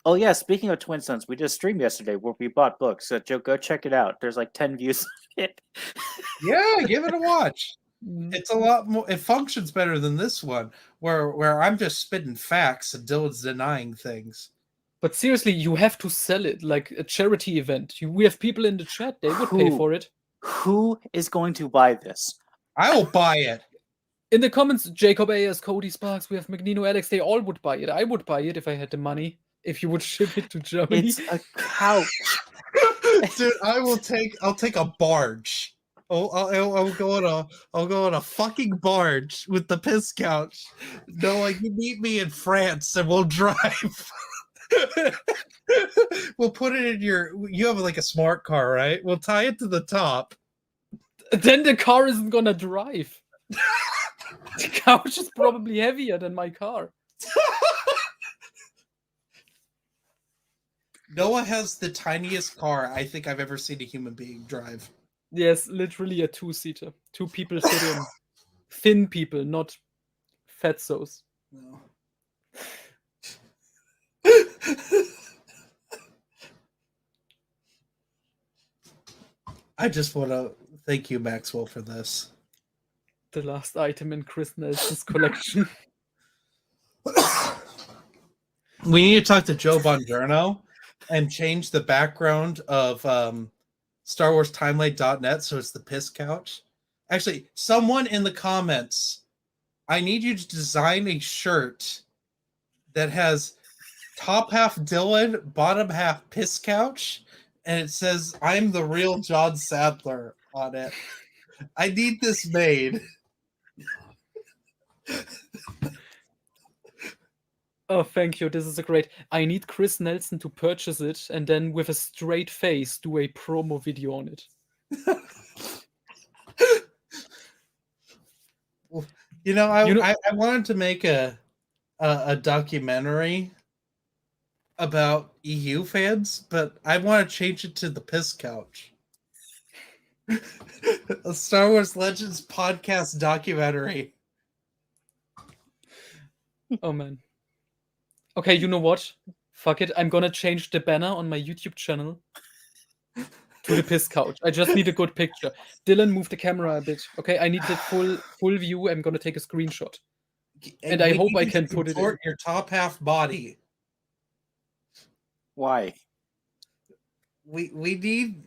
Oh yeah, speaking of Twin Sons, we did a stream yesterday where we bought books. So Joe, go check it out. There's like 10 views on it. Yeah, give it a watch. It's a lot more. It functions better than this one, where I'm just spitting facts and Dylan's denying things. But seriously, you have to sell it like a charity event. We have people in the chat; they would pay for it. Who is going to buy this? I will buy it. In the comments, Jacob Ayers, Cody Sparks, we have Magnino Alex. They all would buy it. I would buy it if I had the money. If you would ship it to Germany. It's a couch. Dude, I'll take a barge. I'll go on a fucking barge with the piss couch. No, like, you meet me in France and we'll drive. We'll put it in you have like a smart car, right? We'll tie it to the top. Then the car isn't gonna drive. The couch is probably heavier than my car. Noah has the tiniest car I think I've ever seen a human being drive. Yes, literally a two-seater. 2 people fit in. Thin people, not fatsos. No. I just want to thank you, Maxwell, for this. The last item in Chris Nelson's collection. We need to talk to Joe Bongiorno and change the background of Star Wars Timeline.net so it's the piss couch. Actually, someone in the comments, I need you to design a shirt that has top half Dylan, bottom half piss couch, and it says, "I'm the real John Sadler" on it. I need this made. Oh, thank you. This is a great. I need Chris Nelson to purchase it and then, with a straight face, do a promo video on it. You know, You know- I wanted to make a documentary about EU fans, but I want to change it to the Piss Couch. A Star Wars Legends podcast documentary. Oh man. Okay, you know what? Fuck it. I'm gonna change the banner on my YouTube channel to the Piss Couch. I just need a good picture. Dylan, move the camera a bit. Okay, I need the full view. I'm gonna take a screenshot. And I we hope need I to can put it in. contort your top half body. Why? We need.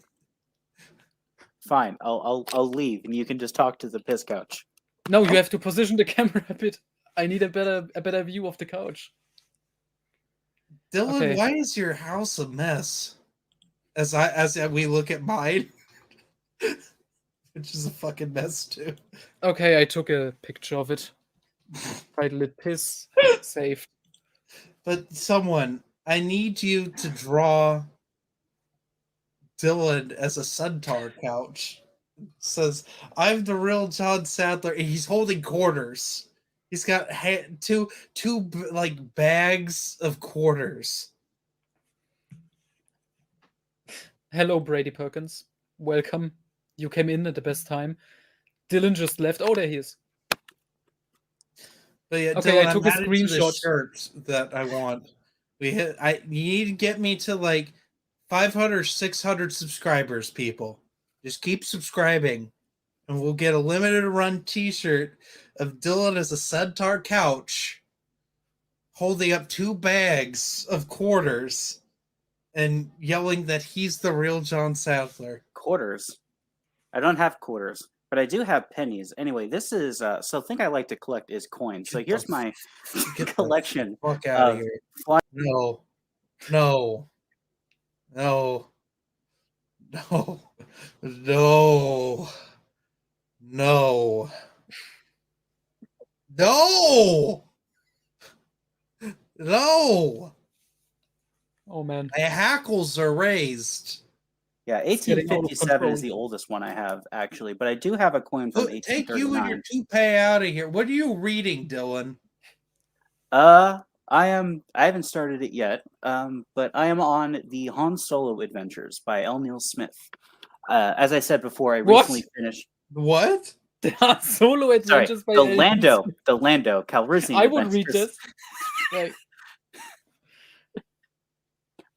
Fine, I'll leave, and you can just talk to the piss couch. No, you have to position the camera a bit. I need a better view of the couch. Dylan, Okay. why is your house a mess? As we look at mine, which is a fucking mess too. Okay, I took a picture of it. Title it Piss. Saved. But someone, I need you to draw Dylan as a centaur couch. Says, I'm the real John Sadler. And he's holding quarters. He's got two like bags of quarters. Hello, Brady Perkins. Welcome. You came in at the best time. Dylan just left. Oh, there he is. But yeah, Okay, Dylan, I took I'm a adding to the screenshot. shirt that I want. You need to get me to like 500, 600 subscribers, people. Just keep subscribing, and we'll get a limited run T-shirt of Dylan as a centaur couch, holding up 2 bags of quarters, and yelling that he's the real John Sadler. Quarters. I don't have quarters, but I do have pennies. Anyway, this is so the thing I like to collect is coins. So Get here's the my Get the collection fuck out of of here! fly- No, no, no, no, no, no, no, no. Oh man. My hackles are raised. Yeah, It's getting out of 1857 is control. the oldest one I have, actually, but I do have a coin from Take you and your 1839. toupee out of here. What are you reading, Dylan? I haven't started it yet, but I am on the Han Solo Adventures by L. Neil Smith. As I said before, I What? recently finished. What? There are solo Sorry, adventures by the L.D. Lando, Smith. the Lando Calrissian I would read Adventures. this. Right.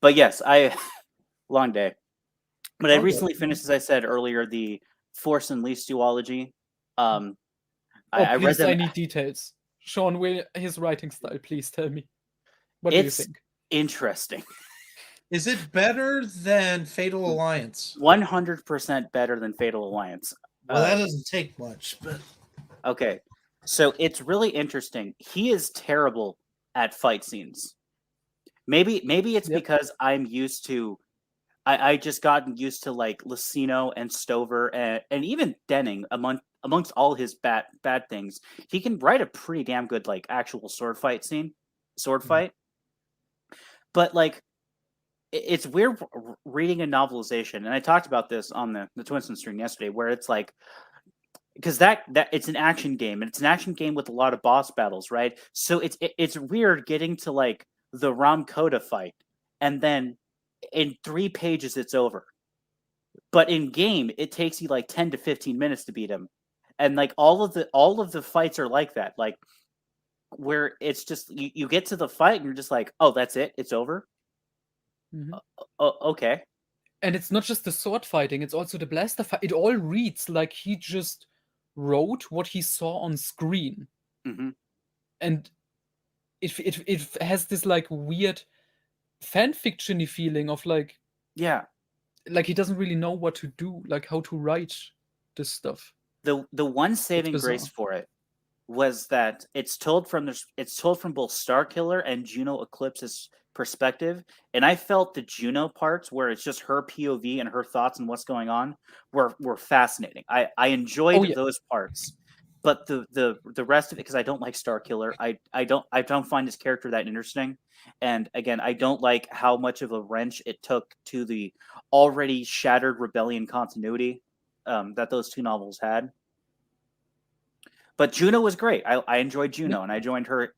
But yes, long day. But I Okay. recently finished, as I said earlier, the Force Unleashed duology. I read Please, them. I need details. Sean, his writing style, please tell me. What do you It's think? interesting. Is it better than Fatal Alliance? 100% better than Fatal Alliance. Well, that doesn't take much, but Okay, so it's really interesting. He is terrible at fight scenes. Maybe it's Yep. because I'm used to. I just gotten used to like Lucino and Stover and even Denning amongst all his bad things. He can write a pretty damn good like actual sword fight. But like it's weird reading a novelization, and I talked about this on the Twinston stream yesterday, where it's like because that it's an action game, and it's an action game with a lot of boss battles, right? So it's weird getting to like the Ram Koda fight, and then in 3 pages it's over. But in game, it takes you like 10 to 15 minutes to beat him, and like all of the fights are like that, like where it's just you get to the fight and you're just like, oh, that's it, it's over. Mhm. Okay. And it's not just the sword fighting, it's also the blaster fight. It all reads like he just wrote what he saw on screen. Hmm. And it has this like weird fan fiction-y feeling of like Yeah. he doesn't really know what to do, like how to write this stuff. The one saving grace bizarre. for it was that it's told from both Starkiller and Juno Eclipse's perspective, and I felt the Juno parts where it's just her POV and her thoughts and what's going on were fascinating. I enjoyed Oh, yeah. those parts, but the rest of it, because I don't like Starkiller, I don't find his character that interesting, and again, I don't like how much of a wrench it took to the already shattered Rebellion continuity that those two novels had. But Juno was great. I enjoyed Juno, and I joined her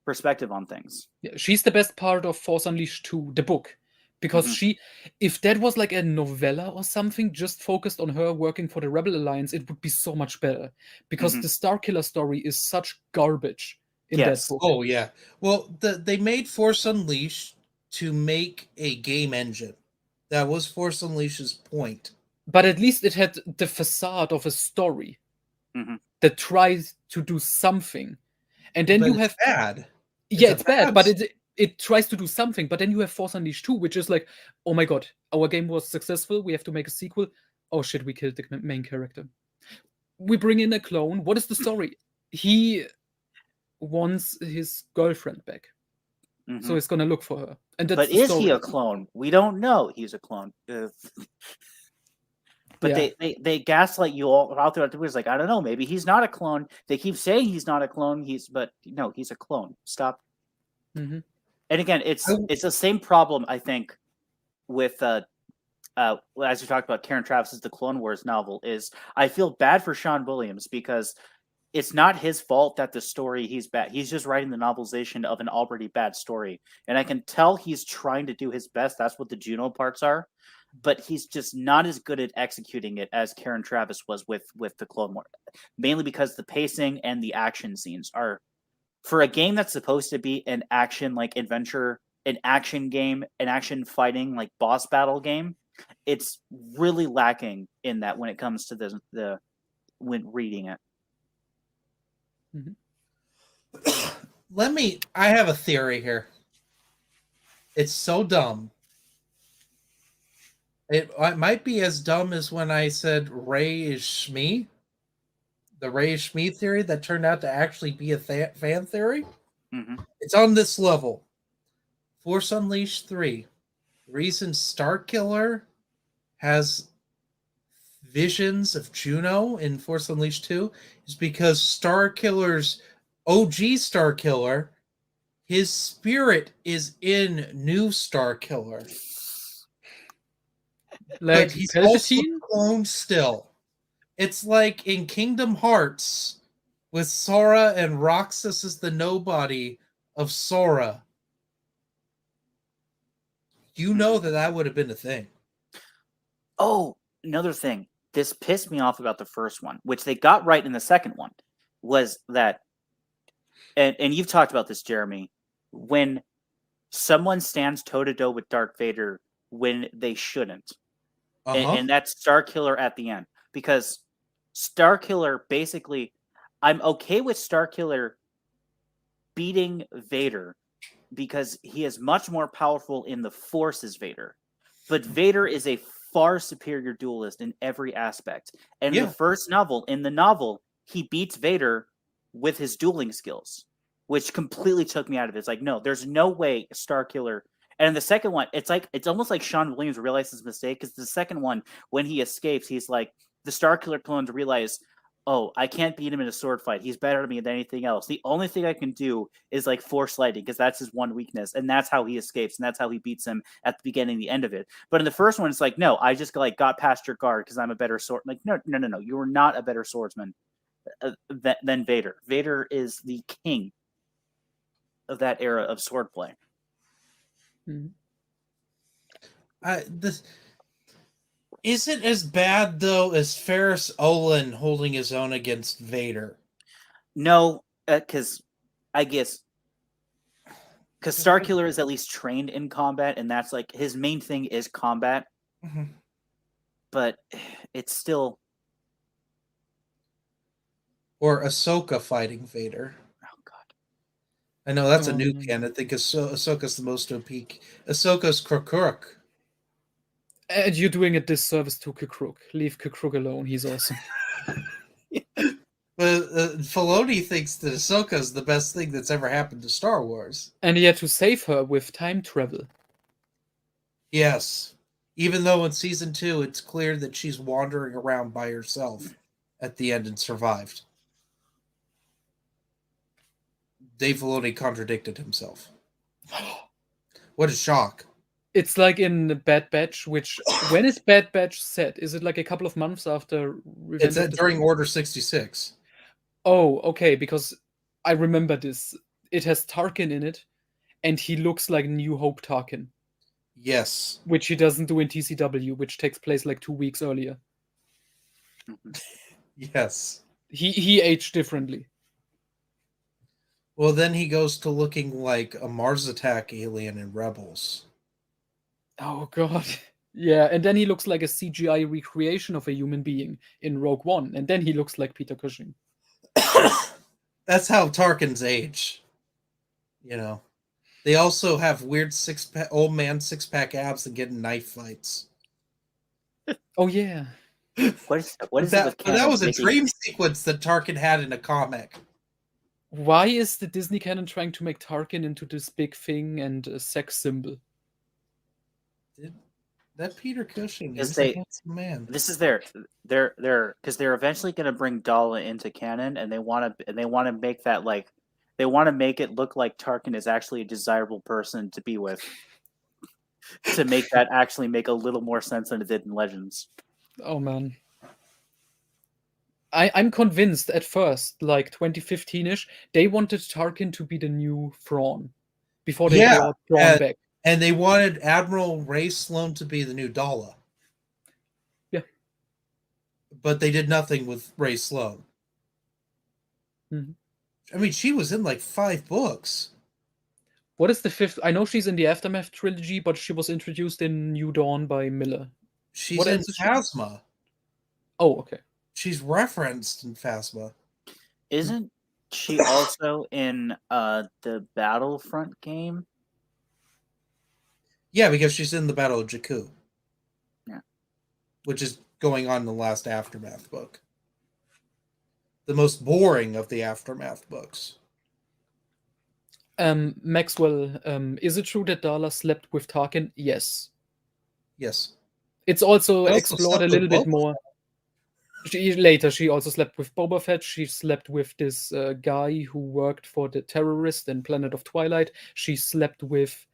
perspective on things. Yeah, she's the best part of Force Unleashed 2, the book. Because Mhm. if that was like a novella or something just focused on her working for the Rebel Alliance, it would be so much better. Because Mhm. the Starkiller story is such garbage in that Yes. book. Oh yeah. Well, they made Force Unleashed to make a game engine. That was Force Unleashed's point. But at least it had the facade of a story Mhm. that tries to do something. And then But you it's have bad. yeah, a it's bad, bad but it tries to do something. But then you have Force Unleashed 2, which is like, oh my god, our game was successful. We have to make a sequel. Oh shit, we killed the main character. We bring in a clone. What is the story? He wants his girlfriend back, so Mhm. he's gonna look for her, and that's But the is he story. a clone? We don't know he's a clone. But Yeah. they gaslight you all throughout the movie. It's like, I don't know, maybe he's not a clone. They keep saying he's not a clone. But no, he's a clone. Stop. Hmm. And again, I, it's the same problem I think with as we talked about Karen Travis's The Clone Wars novel. Is I feel bad for Sean Williams because it's not his fault that the story he's bad. He's just writing the novelization of an already bad story, and I can tell he's trying to do his best. That's what the Juno parts are, but he's just not as good at executing it as Karen Travis was with the Clone Wars, mainly because the pacing and the action scenes are for a game that's supposed to be an action like adventure, an action game, an action fighting like boss battle game. It's really lacking in that when it comes to the when reading it. I have a theory here. It's so dumb. It might be as dumb as when I said Ray is Shmi. The Ray is Shmi theory that turned out to actually be a fan theory. Mm-hmm. It's on this level. Force Unleashed 3. The reason Starkiller has visions of Juno in Force Unleashed 2 is because Starkiller's OG Starkiller, his spirit is in new Starkiller. Like But he's also Palpatine. cloned still. It's like in Kingdom Hearts with Sora and Roxas as the nobody of Sora. You know that would have been a thing. Oh, another thing. This pissed me off about the first one, which they got right in the second one, was that, and you've talked about this, Jeremy, when someone stands toe to toe with Darth Vader when they shouldn't, and that's Starkiller at the end, because Starkiller basically, I'm okay with Starkiller beating Vader because he is much more powerful in the Force as Vader. But Vader is a far superior duelist in every aspect. And in the first novel, he beats Vader with his dueling skills, which completely took me out of it. It's like, no, there's no way Starkiller. And in the second one, it's almost like Sean Williams realized his mistake, because the second one, when he escapes, he's like, the Starkiller clones realize, oh, I can't beat him in a sword fight. He's better than me than anything else. The only thing I can do is like force lightning, because that's his one weakness, and that's how he escapes, and that's how he beats him at the beginning and the end of it. But in the first one, it's like, no, I just like got past your guard because I'm a better sword. Like, no, you are not a better swordsman than Vader. Vader is the king of that era of swordplay. Mhm. Is it as bad though as Ferris Olin holding his own against Vader? No, because I guess because Starkiller is at least trained in combat, and that's like his main thing is combat. Mm-hmm. But it's still. Or Ahsoka fighting Vader. Oh God. I know that's a new canon. I think Ahsoka's the most OP. Ahsoka's Krokruk. And you're doing a disservice to Kukruk. Leave Kukruk alone. He's awesome. But Filoni thinks that Ahsoka is the best thing that's ever happened to Star Wars. And he had to save her with time travel. Yes. Even though in season 2 it's clear that she's wandering around by herself at the end and survived. Dave Filoni contradicted himself. What a shock. It's like in Bad Batch, which when is Bad Batch set? Is it like a couple of months after Revenge It's of the during Sith? Order 66. Oh, okay, because I remember this. It has Tarkin in it, and he looks like New Hope Tarkin, Yes. which he doesn't do in TCW, which takes place like 2 weeks earlier. Yes. He aged differently. Well, then he goes to looking like a Mars Attack alien in Rebels. Oh god. Yeah, and then he looks like a CGI recreation of a human being in Rogue One, and then he looks like Peter Cushing. That's how Tarkin's age. You know. They also have weird old man six-pack abs and get in knife fights. Oh yeah. What is it with But canon that was a making- dream sequence that Tarkin had in a comic. Why is the Disney canon trying to make Tarkin into this big thing and a sex symbol? That Peter Cushing Is is a handsome man. This is they're because they're eventually going to bring Dala into canon, and they want to make that like they want to make it look like Tarkin is actually a desirable person to be with, to make that actually make a little more sense than it did in Legends. Oh man. I'm convinced at first, like 2015-ish, they wanted Tarkin to be the new Thrawn before they brought Thrawn back. And they wanted Admiral Ray Sloan to be the new Dala. Yeah. But they did nothing with Ray Sloan. Mhm. I mean, she was in like 5 books. What is the 5th? I know she's in the Aftermath trilogy, but she was introduced in New Dawn by Miller. She's What in else is she? Phasma. Oh, okay. She's referenced in Phasma. Isn't she also in the Battlefront game? Yeah, because she's in the Battle of Jakku. Yeah. Which is going on in the last Aftermath book. The most boring of the Aftermath books. Maxwell, is it true that Dala slept with Tarkin? Yes. Yes. It's also She also explored slept a with little bit Boba more. Later, she also slept with Boba Fett. She slept with this guy who worked for the terrorist in Planet of Twilight. She slept with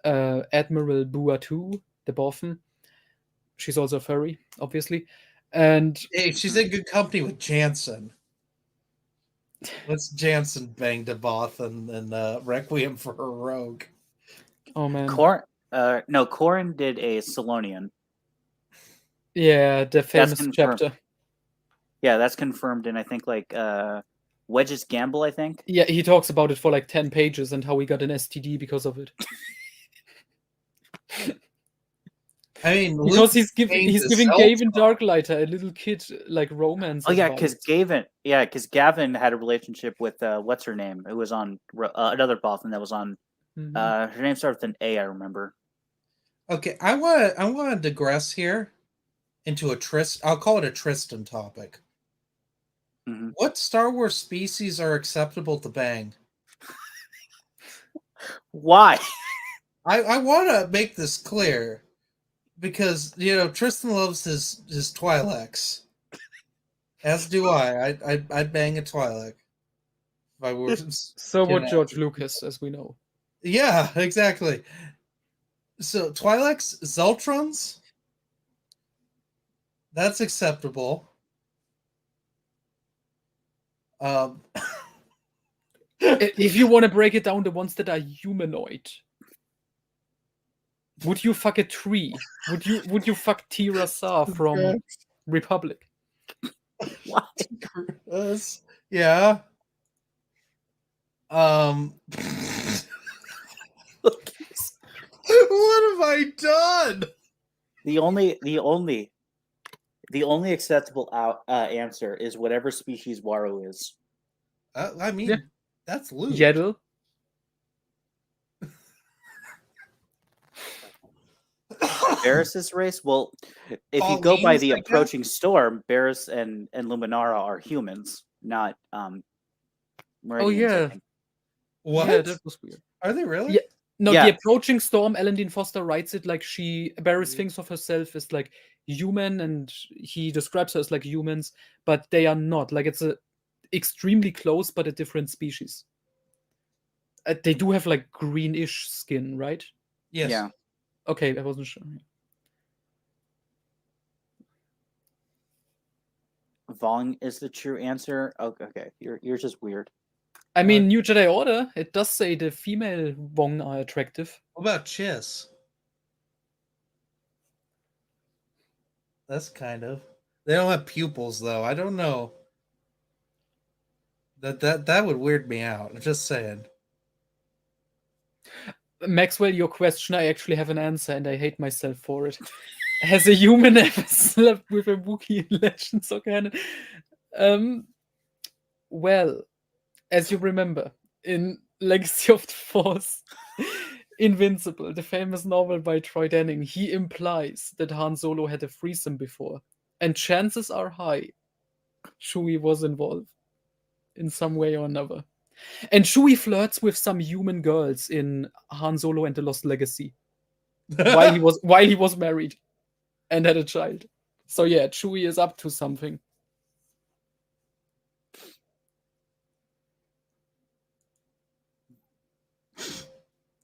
Admiral Buatu, the Boffin. She's also a furry, obviously. And Hey, she's in good company with Jansen. Let's Jansen bang the Both and Requiem for her rogue. oh man, Corrin did a Salonian. yeah, the famous confirmed. chapter. Yeah, that's confirmed in I think like Wedge's Gamble, I think. Yeah, he talks about it for like 10 pages and how he got an STD because of it. I mean, Because he's giving Gavin Darklighter, a little kid, like romance. Oh yeah, because Gavin had a relationship with what's her name? Who was on another Bothan that was on. Her name started with an A, I remember. Okay, I want to digress here into a I'll call it a Tristan topic. Mm-hmm. What Star Wars species are acceptable to bang? Why? I want to make this clear because Tristan loves his Twi'leks, as do I. I'd bang a Twi'lek if I were. So would George Lucas, as we know. Yeah, exactly. So Twi'leks, Zeltrons, that's acceptable. If you want to break it down, the ones that are humanoid. Would you fuck a tree? Would you fuck Tira Sar from Republic? What? Yeah. What have I done? The only acceptable answer is whatever species Waru is. I mean, that's Luke. Yaddle. Barris's race? Well, if you go by the approaching storm, Barris and Luminara are humans, not Meridians, oh yeah. What? Yeah, that was weird. Are they really? Yeah. No, the approaching storm, Ellen Dean Foster writes it like Barris thinks of herself as like human, and he describes her as like humans, but they are not. Like it's a extremely close but a different species. They do have like greenish skin, right? Yes. Yeah. Okay, I wasn't sure. Vong is the true answer. Okay. You're just weird. I mean, New Jedi Order, it does say the female Wong are attractive. What about Chiss? That's kind of. They don't have pupils though. I don't know. That would weird me out. I'm just saying. Maxwell, your question, I actually have an answer, and I hate myself for it. Has a human ever slept with a Wookiee in Legends or canon? Well, as you remember, in Legacy of the Force, Invincible, the famous novel by Troy Denning, he implies that Han Solo had a threesome before. And chances are high Chewie was involved in some way or another. And Chewie flirts with some human girls in Han Solo and the Lost Legacy while he was married and had a child. So yeah, Chewie is up to something.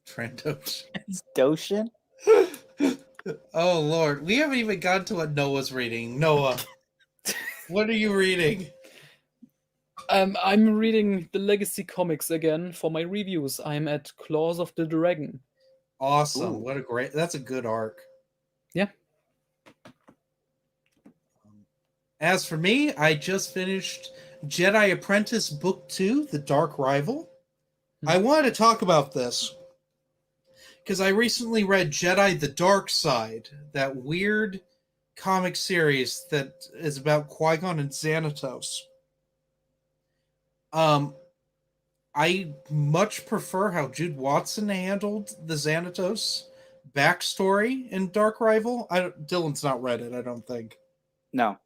Trandoshan. It's Doshin? Oh Lord, we haven't even gotten to what Noah's reading. Noah, what are you reading? I'm reading the Legacy comics again for my reviews. I'm at Claws of the Dragon. Awesome. Ooh. That's a good arc. Yeah. As for me, I just finished Jedi Apprentice Book 2, The Dark Rival. I wanted to talk about this because I recently read Jedi the Dark Side, that weird comic series that is about Qui-Gon and Xanatos. I much prefer how Jude Watson handled the Xanatos backstory in Dark Rival. Dylan's not read it, I don't think. No.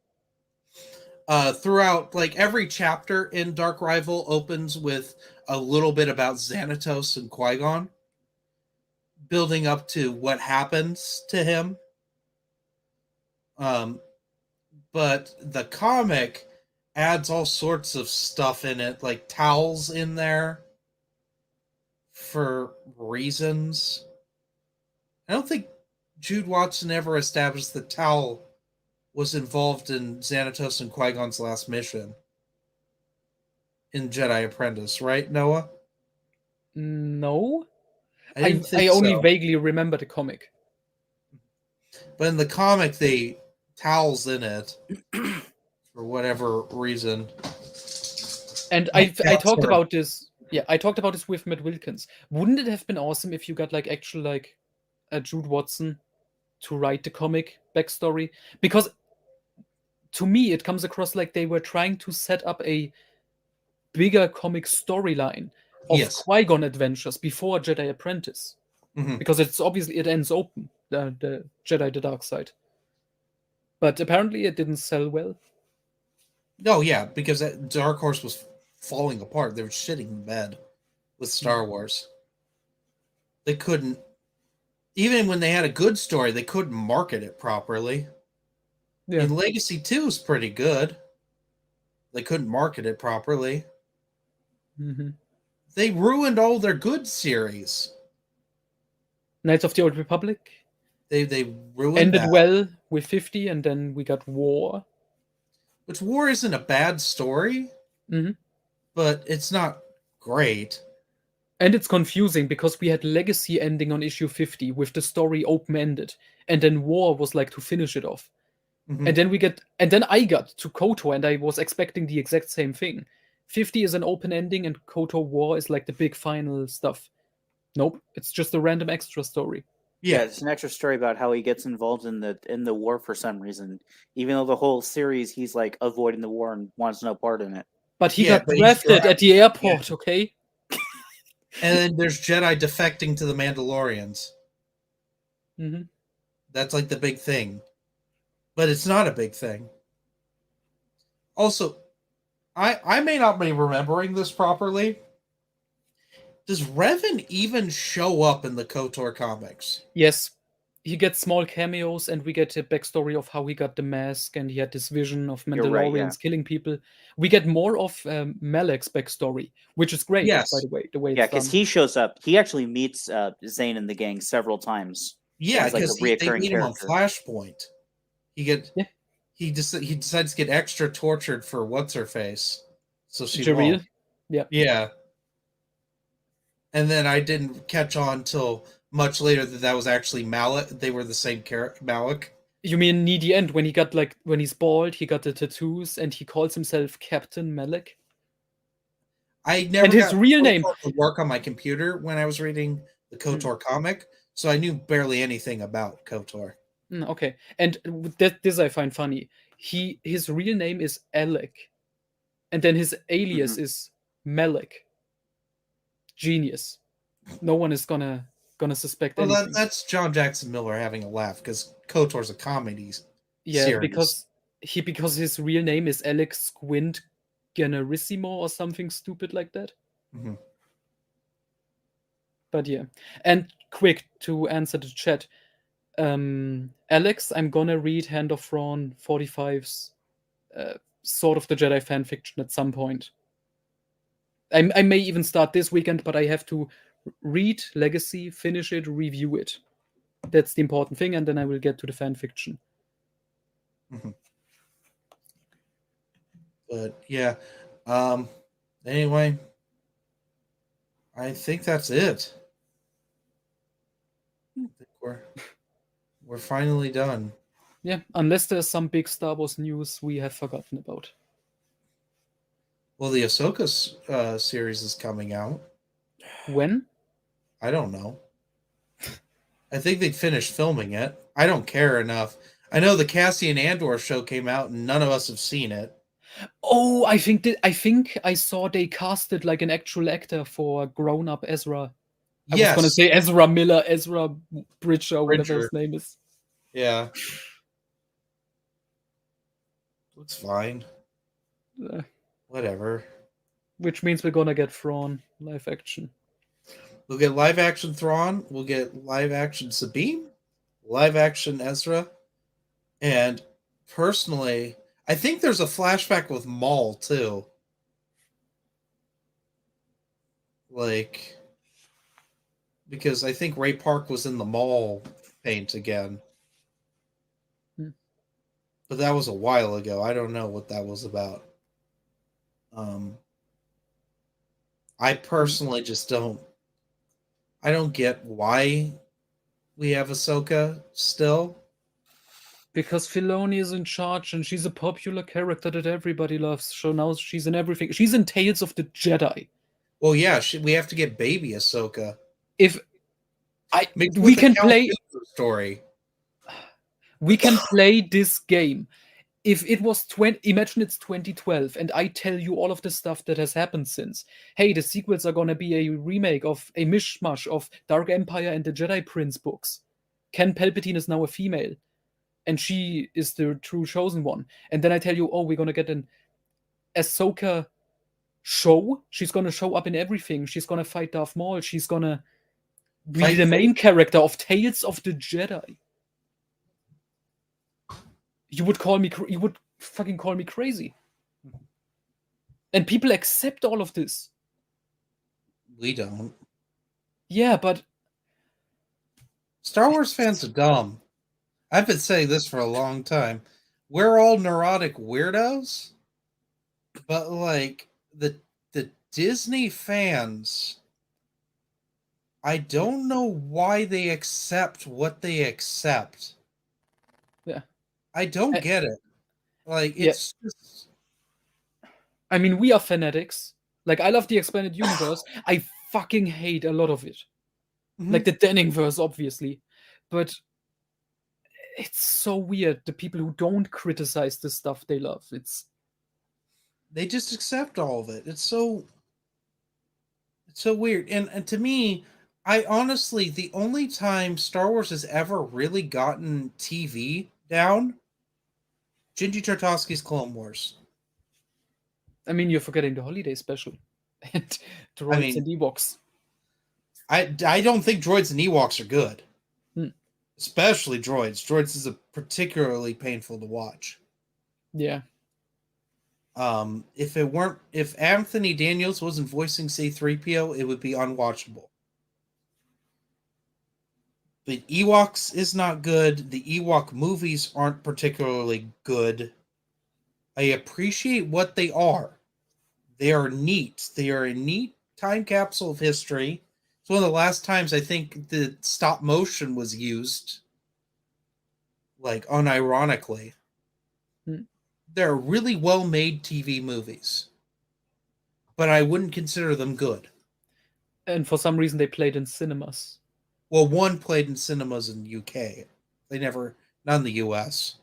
Throughout, like, every chapter in Dark Rival opens with a little bit about Xanatos and Qui-Gon, building up to what happens to him. But the comic adds all sorts of stuff in it, like towels in there for reasons. I don't think Jude Watson ever established the towel was involved in Xanatos and Qui-Gon's last mission in Jedi Apprentice, right, Noah? No. I didn't think I only so. vaguely remember the comic. But in the comic, they towels in it for whatever reason. And I talked about this. Yeah, I talked about this with Matt Wilkins. Wouldn't it have been awesome if you got like actual like a Jude Watson to write the comic backstory? Because to me, it comes across like they were trying to set up a bigger comic storyline of Yes. Qui-Gon adventures before Jedi Apprentice. Mhm. Because it's obviously it ends open, the Jedi the Dark Side. But apparently it didn't sell well. Oh, yeah, because Dark Horse was falling apart. They were shitting in bed with Star Wars. They couldn't, even when they had a good story, they couldn't market it properly. Yeah. And Legacy 2 is pretty good. They couldn't market it properly. Mm-hmm. They ruined all their good series. Knights of the Old Republic They ruined ended that. well with 50, and then we got War. Which War isn't a bad story, but it's not great. And it's confusing because we had Legacy ending on issue 50 with the story open-ended, and then War was like to finish it off. And then I got to KOTOR, and I was expecting the exact same thing. 50 is an open ending, and KOTOR War is like the big final stuff. Nope, it's just a random extra story. Yeah, it's an extra story about how he gets involved in the war for some reason, even though the whole series he's like avoiding the war and wants no part in it. But he got drafted at the airport, okay? And then there's Jedi defecting to the Mandalorians. That's like the big thing. But it's not a big thing. Also, I may not be remembering this properly. Does Revan even show up in the KOTOR comics? Yes. he gets small cameos, and we get a backstory of how he got the mask, and he had this vision of You're right, yeah. Mandalorians killing people. We get more of Malek's backstory, which is great, Yes. by the way. The way Yeah, it's done. because he shows up. He actually meets Zane and the gang several times. Yeah, As, like, a because they reoccurring meet him on character. Flashpoint. Yeah. He decides to get extra tortured for what's her face, so she Jareel? won't. Yeah. Yeah. And then I didn't catch on till much later that was actually Malek. They were the same character, Malek. You mean near the end when he got when he's bald, he got the tattoos, and he calls himself Captain Malek? I never And his got real name KOTOR to work on my computer when I was reading the KOTOR comic, so I knew barely anything about KOTOR. Okay, and this I find funny. His real name is Alec, and then his alias is Malek. Genius. No one is gonna suspect Well, anything. that's John Jackson Miller having a laugh because KOTOR's a comedy Yeah, series. because his real name is Alex Squint Generissimo or something stupid like that. Mhm. But yeah, and quick to answer the chat. Alex, I'm gonna read Hand of Thrawn 45's Sword of the Jedi fanfiction at some point. I may even start this weekend, but I have to read Legacy, finish it, review it. That's the important thing, and then I will get to the fanfiction. But yeah, anyway, I think that's it. I think we're finally done. Yeah, unless there's some big Star Wars news we have forgotten about. Well, the Ahsoka series is coming out. When? I don't know. I think they finished filming it. I don't care enough. I know the Cassian Andor show came out, and none of us have seen it. Oh, I think I saw they casted like an actual actor for grown-up Ezra. I was gonna say Ezra Miller, Ezra Bridger, whatever his name is. Yeah. Looks fine. Whatever. Which means we're gonna get Thrawn live action. We'll get live action Thrawn. We'll get live action Sabine, live action Ezra, and personally, I think there's a flashback with Maul too. Like, because I think Ray Park was in the Maul paint again. But that was a while ago. I don't know what that was about. I personally just don't. I don't get why we have Ahsoka still. Because Filoni is in charge, and she's a popular character that everybody loves. So now she's in everything. She's in Tales of the Jedi. Well, yeah, we have to get baby Ahsoka. If we can play story, we can play this game. If it was imagine it's 2012, and I tell you all of the stuff that has happened since. Hey, the sequels are gonna be a remake of a mishmash of Dark Empire and the Jedi Prince books. Ken Palpatine is now a female, and she is the true chosen one. And then I tell you, oh, we're gonna get an Ahsoka show. She's gonna show up in everything. She's gonna fight Darth Maul. She's gonna be the main character of Tales of the Jedi. You would fucking call me crazy. And people accept all of this. We don't. Yeah, but Star Wars fans are dumb. I've been saying this for a long time. We're all neurotic weirdos, but like the Disney fans, I don't know why they accept what they accept. Yeah. I don't get it. Like, it's just... I mean, we are fanatics. Like, I love the Expanded Universe. I fucking hate a lot of it. Like the Denningverse, obviously. But it's so weird. The people who don't criticize the stuff they love. They just accept all of it. It's so weird. And to me, I honestly, the only time Star Wars has ever really gotten TV down, Gingy Tartakovsky's Clone Wars. I mean, you're forgetting the holiday special and droids and Ewoks. I don't think droids and Ewoks are good. especially Droids. Droids is a particularly painful to watch. Yeah. If Anthony Daniels wasn't voicing C-3PO, it would be unwatchable. But Ewoks is not good. The Ewok movies aren't particularly good. I appreciate what they are. They are neat. They are a neat time capsule of history. It's one of the last times I think the stop motion was used, like unironically. Hmm. They're really well made TV movies, but I wouldn't consider them good. And for some reason, they played in cinemas. Well, one played in cinemas in the UK. They never, not in the US.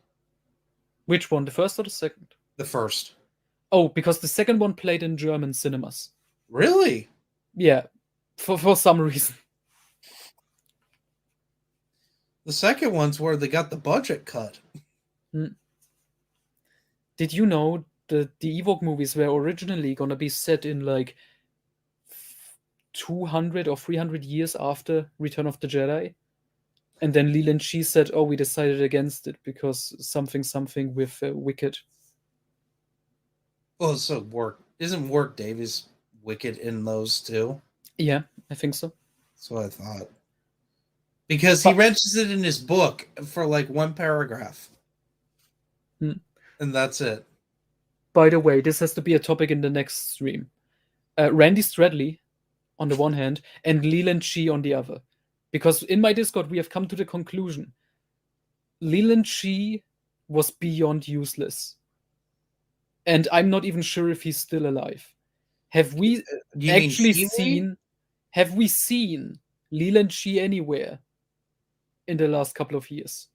Which one, the first or the second? The first. Oh, because the second one played in German cinemas. Really? Yeah, for some reason. The second one's where they got the budget cut. Did you know that the Ewok movies were originally gonna be set in like 200 or 300 years after Return of the Jedi? And then Leland Shee said, "Oh, we decided against it because something with Wicked." Well, so isn't Warwick Davis wicked in those too? Yeah, I think so. That's what I thought. Because he mentions it in his book for like one paragraph. Hmm. And that's it. By the way, this has to be a topic in the next stream. Randy Stradley, on the one hand, and Leland Shee on the other. Because in my Discord, we have come to the conclusion Leland Shee was beyond useless. And I'm not even sure if he's still alive. Have we actually seen Leland Shee anywhere in the last couple of years?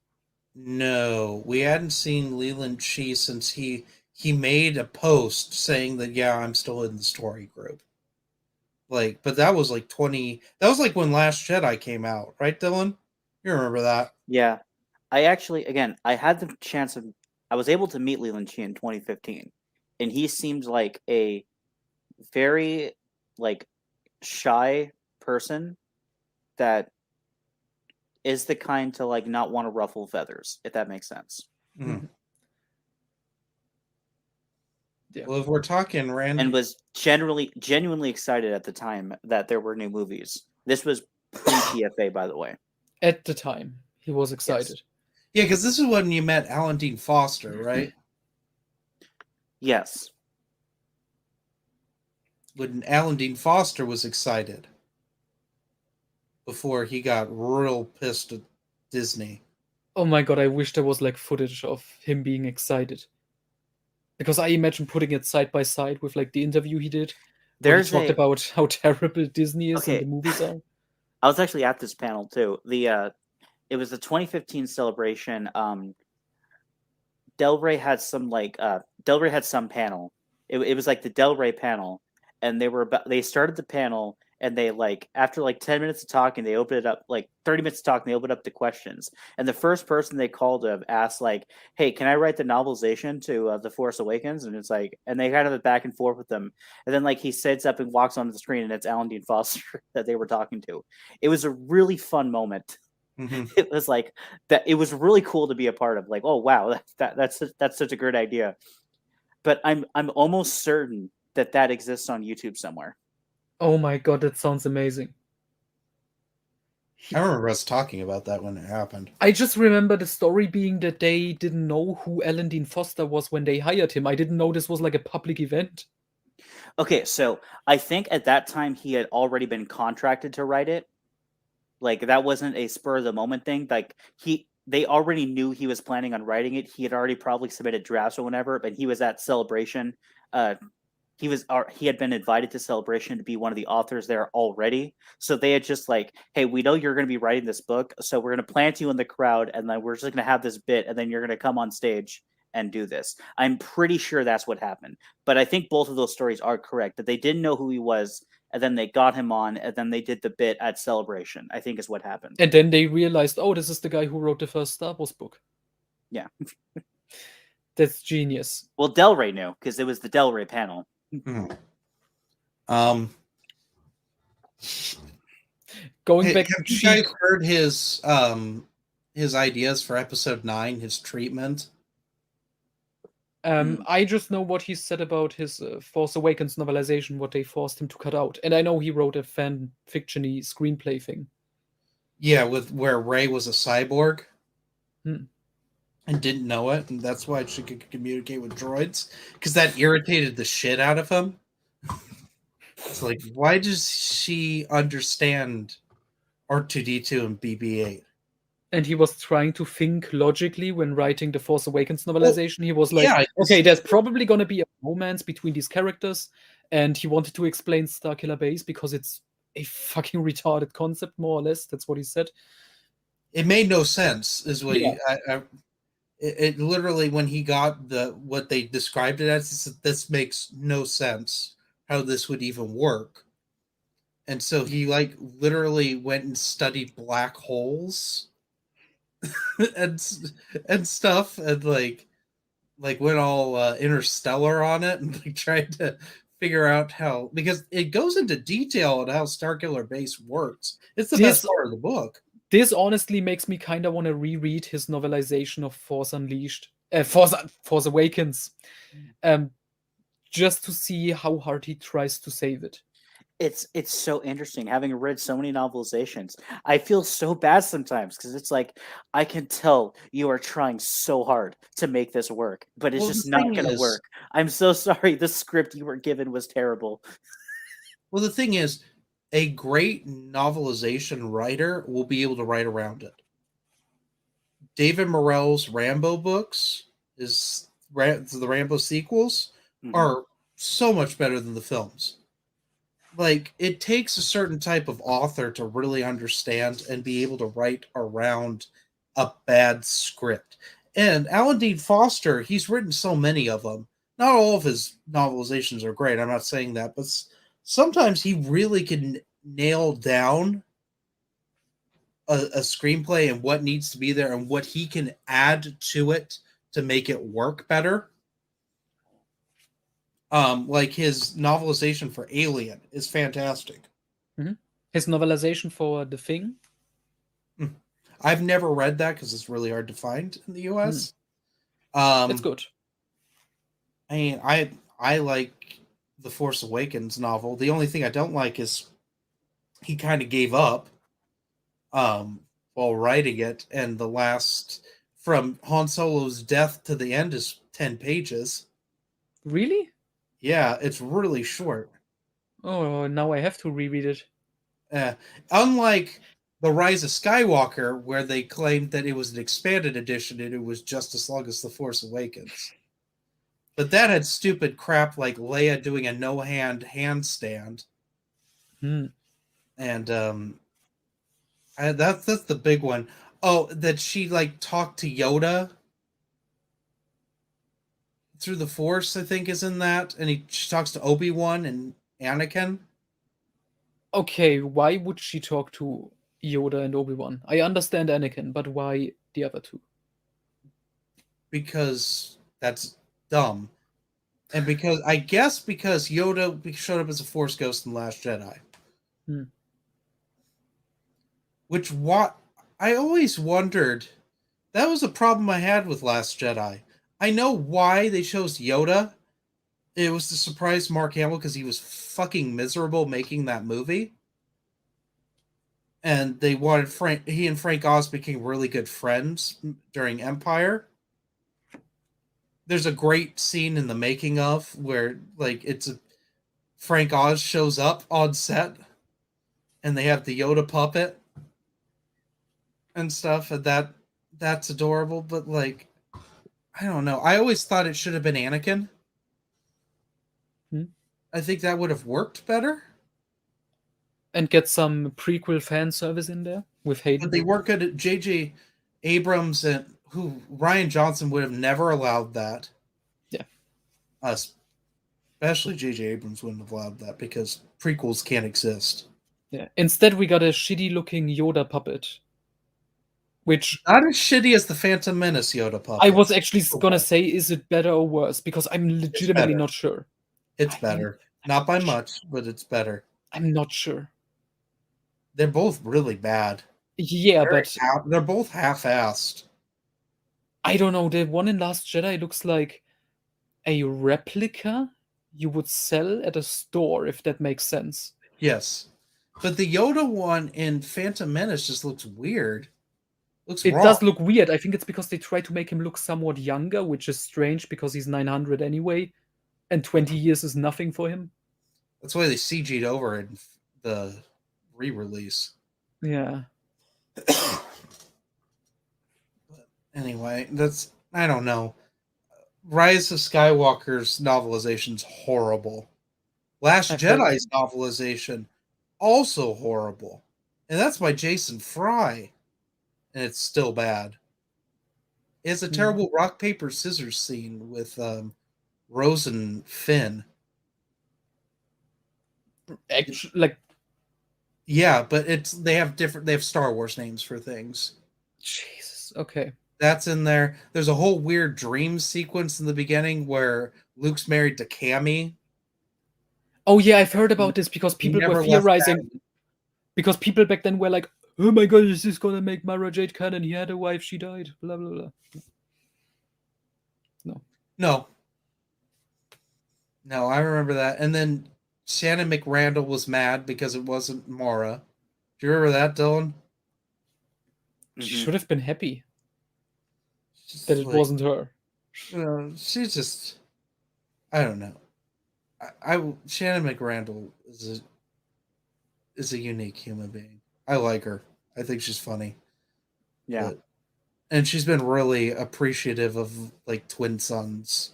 No, we hadn't seen Leland Shee since he made a post saying that, yeah, I'm still in the story group. Like, but that was like that was like when Last Jedi came out, right, Dylan? You remember that? Yeah. I actually, again, I had the chance of, I was able to meet Leland Shee in 2015, and he seems like a very, like, shy person that is the kind to, like, not want to ruffle feathers, if that makes sense. Mm. Yeah. Well, if we're talking random, And was genuinely excited at the time that there were new movies. This was pre-TFA, by the way. At the time, he was excited. Yeah, because this is when you met Alan Dean Foster, right? Yes. When Alan Dean Foster was excited before he got real pissed at Disney. Oh my god, I wish there was like footage of him being excited. Because I imagine putting it side by side with like the interview he did. Where he talked about how terrible Disney is and the movies are. I was actually at this panel too. It was the 2015 celebration. Del Rey had some panel. It was like the Del Rey panel, and they started the panel, and they after 10 minutes of talking, they opened it up, 30 minutes of talking, they opened up to questions. And the first person they called to asked "Hey, can I write the novelization to The Force Awakens?" And it's and they kind of back and forth with them. And then he sits up and walks onto the screen, and it's Alan Dean Foster that they were talking to. It was a really fun moment. Mm-hmm. It was that. It was really cool to be a part of. Oh wow, that's such a great idea. But I'm almost certain that exists on YouTube somewhere. Oh my god, that sounds amazing. I remember us talking about that when it happened. I just remember the story being that they didn't know who Alan Dean Foster was when they hired him. I didn't know this was like a public event. Okay, so I think at that time he had already been contracted to write it. That wasn't a spur of the moment thing. They already knew he was planning on writing it. He had already probably submitted drafts or whatever, but he was at Celebration. He had been invited to Celebration to be one of the authors there already. So they had just hey, we know you're going to be writing this book, so we're going to plant you in the crowd, and then we're just going to have this bit, and then you're going to come on stage and do this. I'm pretty sure that's what happened. But I think both of those stories are correct, that they didn't know who he was, and then they got him on, and then they did the bit at Celebration, I think is what happened. And then they realized, oh, this is the guy who wrote the first Star Wars book. Yeah. That's genius. Well, Del Rey knew, because it was the Del Rey panel. Mm-hmm. Going back, have you guys heard his his ideas for episode 9, his treatment? I just know what he said about his Force Awakens novelization, what they forced him to cut out, and I know he wrote a fan fiction-y screenplay thing. Yeah, with where Rey was a cyborg Hmm. and didn't know it, and that's why she could communicate with droids, because that irritated the shit out of him. It's like, why does she understand R2D2 and BB-8? And he was trying to think logically when writing the Force Awakens novelization. He was like, yeah, okay, there's probably going to be a romance between these characters, and he wanted to explain Starkiller Base because it's a fucking retarded concept, more or less. That's what he said. It made no sense, is what Yeah. it literally, when he got what they described it as, he said, this makes no sense how this would even work. And so he like literally went and studied black holes and stuff, and like went all interstellar on it, and like tried to figure out how, because it goes into detail on how Starkiller Base works. It's the best part of the book. This honestly makes me kind of want to reread his novelization of Force Unleashed, Force Awakens, just to see how hard he tries to save it. It's so interesting having read so many novelizations. I feel so bad sometimes because it's like I can tell you are trying so hard to make this work, but it's just not going to work. I'm so sorry. The script you were given was terrible. Well, the thing is, a great novelization writer will be able to write around it. David Morrell's Rambo books, the Rambo sequels, are so much better than the films. Like, it takes a certain type of author to really understand and be able to write around a bad script. And Alan Dean Foster, he's written so many of them. Not all of his novelizations are great, I'm not saying that, but sometimes he really can nail down a screenplay and what needs to be there and what he can add to it to make it work better. Like his novelization for Alien is fantastic. Mm-hmm. His novelization for The Thing? I've never read that because it's really hard to find in the US. It's good. I mean, I like the Force Awakens novel. The only thing I don't like is he kind of gave up while writing it, and the last, from Han Solo's death to the end, is 10 pages. Really? Yeah, it's really short. Oh, now I have to reread it. Unlike The Rise of Skywalker, where they claimed that it was an expanded edition and it was just as long as The Force Awakens. But that had stupid crap like Leia doing a no-hand handstand. And that's the big one. Oh, that she like talked to Yoda through the Force, I think, is in that, and she talks to Obi-Wan and Anakin. Okay, why would she talk to Yoda and Obi-Wan? I understand Anakin, but why the other two? Because that's dumb. And because Yoda showed up as a Force ghost in Last Jedi. Which, what I always wondered, that was a problem I had with Last Jedi. I know why they chose Yoda. It was to surprise Mark Hamill because he was fucking miserable making that movie. And they wanted he and Frank Oz became really good friends during Empire. There's a great scene in the making of where like Frank Oz shows up on set and they have the Yoda puppet and stuff, and that's adorable, but like, I don't know. I always thought it should have been Anakin. I think that would have worked better. And get some prequel fan service in there with Hayden. But they weren't good at J.J. Abrams, and Rian Johnson would have never allowed that. Yeah. Especially J.J. Abrams wouldn't have allowed that because prequels can't exist. Yeah. Instead, we got a shitty-looking Yoda puppet. Which, not as shitty as the Phantom Menace Yoda puppet. I was actually gonna say, is it better or worse? Because I'm legitimately not sure. It's better. Not by much, but it's better. I'm not sure. They're both really bad. Yeah, but They're both half-assed. I don't know. The one in Last Jedi looks like a replica you would sell at a store, if that makes sense. Yes. But the Yoda one in Phantom Menace just looks weird. Looks It wrong. does look weird. I think it's because they try to make him look somewhat younger, which is strange because he's 900 anyway, and 20 years is nothing for him. That's why they CG'd over in the re-release. Yeah. But anyway, I don't know. Rise of Skywalker's novelization's horrible. Last I've heard Jedi's novelization also horrible. And that's by Jason Fry. And it's still bad. It's a terrible rock, paper, scissors scene with Rose and Finn. actually, like, Yeah, but they have Star Wars names for things. Jesus. Okay. That's in there. There's a whole weird dream sequence in the beginning where Luke's married to Cammy. Oh yeah, I've heard about this because He people were never left that. theorizing. Because people back then were like, "Oh my god, is this gonna make Mara Jade canon? He had a wife, she died." Blah blah blah. No. No, I remember that. And then Shannon McRandall was mad because it wasn't Mara. Do you remember that, Dylan? She Mhm. should have been happy Just that it like, wasn't her. she's just, I don't know. Shannon McRandall is a unique human being. I like her. I think she's funny. Yeah. And she's been really appreciative of like twin sons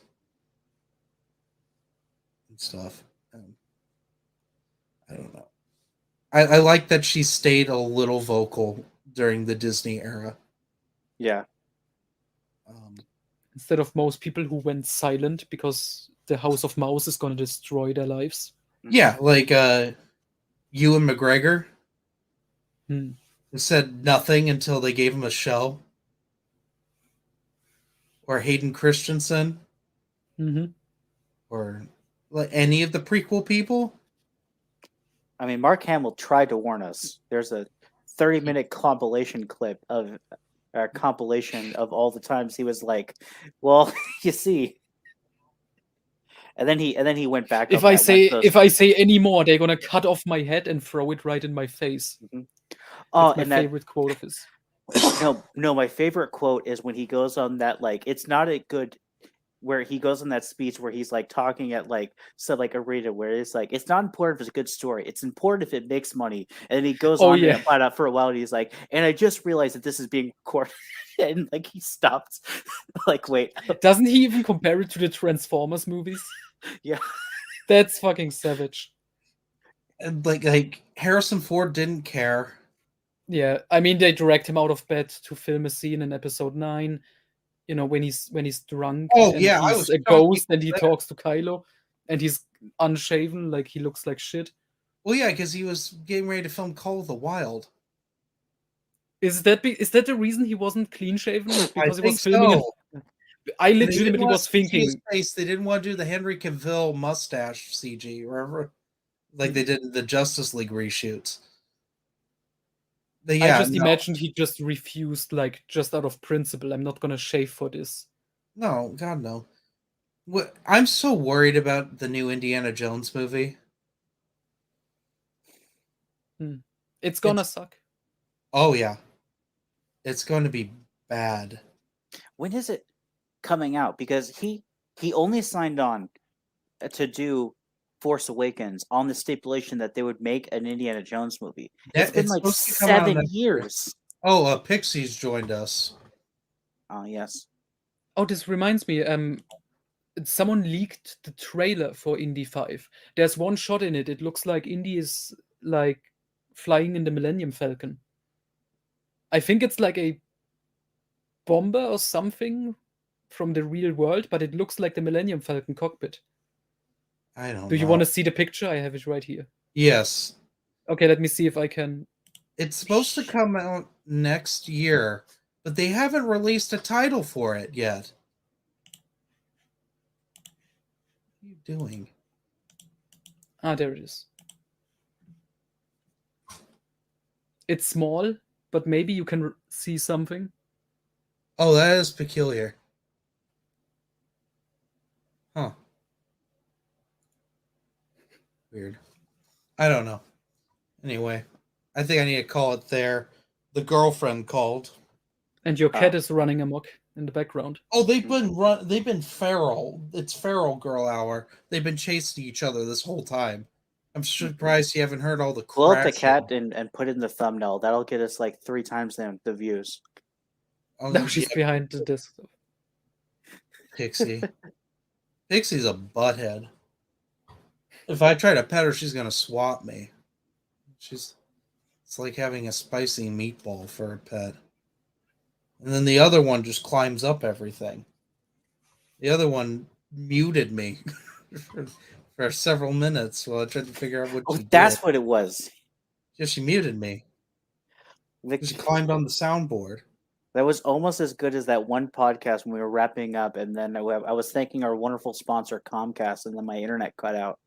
and stuff. I don't know. I like that she stayed a little vocal during the Disney era. Yeah. Instead of most people who went silent because the House of Mouse is going to destroy their lives. Yeah, like Ewan McGregor Hmm. who said nothing until they gave him a show. Or Hayden Christensen. Mm-hmm. Or like any of the prequel people. I mean, Mark Hamill tried to warn us. There's a 30-minute compilation clip of a compilation of all the times he was like, "Well, you see," and then he went back. If up I at once say those- if I say any more, they're gonna cut off my head and throw it right in my face. Mhm. That's my and that favorite quote of his. no, my favorite quote is when he goes on that like it's not a good where he goes on that speech where he's like talking at like so like a reader where it's like it's not important if it's a good story, it's important if it makes money, and then he goes Oh, on yeah. and flat out for a while and he's like, and I just realized that this is being recorded and like he stopped like wait Doesn't he even compare it to the Transformers movies? yeah That's fucking savage. And like Harrison Ford didn't care. Yeah, I mean they dragged him out of bed to film a scene in episode 9. You know, when he's drunk Oh, and yeah, I he's was a shocked he ghost and was he there. talks to Kylo and he's unshaven, like he looks like shit. Well, yeah, because he was getting ready to film Call of the Wild. Is that the reason he wasn't clean shaven? Because he think was filming so. I They didn't legitimately want was to CG his thinking, face. They didn't want to do the Henry Cavill mustache CG, remember? Like they did in the Justice League reshoots. But I yeah, just no, imagined he just refused, like, just out of principle. I'm not gonna shave for this. no, God no. I'm so worried about the new Indiana Jones movie. It's gonna It's suck. oh yeah, it's going to be bad. when is it coming out, because he only signed on to do Force Awakens on the stipulation that they would make an Indiana Jones movie. It's been like supposed to come out 7 next year. years. Oh, Pixies joined us. Oh yes. Oh, this reminds me, someone leaked the trailer for Indy 5. There's one shot in it. It looks like Indy is like flying in the Millennium Falcon. I think it's like a bomber or something from the real world, but it looks like the Millennium Falcon cockpit. I don't Do you know. want to see the picture? I have it right here. Yes. Okay, let me see if I can. It's supposed to come out next year, but they haven't released a title for it yet. What are you doing? Ah, there it is. It's small, but maybe you can see something. Oh, that is peculiar. Huh. Weird. I don't know. Anyway, I think I need to call it there. The girlfriend called. And your cat is running amok in the background. Oh, they've been feral. It's feral girl hour. They've been chasing each other this whole time. I'm surprised you haven't heard all the Pull up the crashing. cat and put it in the thumbnail. That'll get us like 3 times the views. Oh, Now she's yeah, behind the desk. Pixie. Pixie's a butthead. If I try to pet her, she's gonna swat me. It's like having a spicy meatball for a pet. And then the other one just climbs up everything. The other one muted me for several minutes while I tried to figure out what Oh, she that's did. what it was. Yeah, she muted me. Vic- She climbed on the soundboard. That was almost as good as that one podcast when we were wrapping up, and then I was thanking our wonderful sponsor Comcast, and then my internet cut out.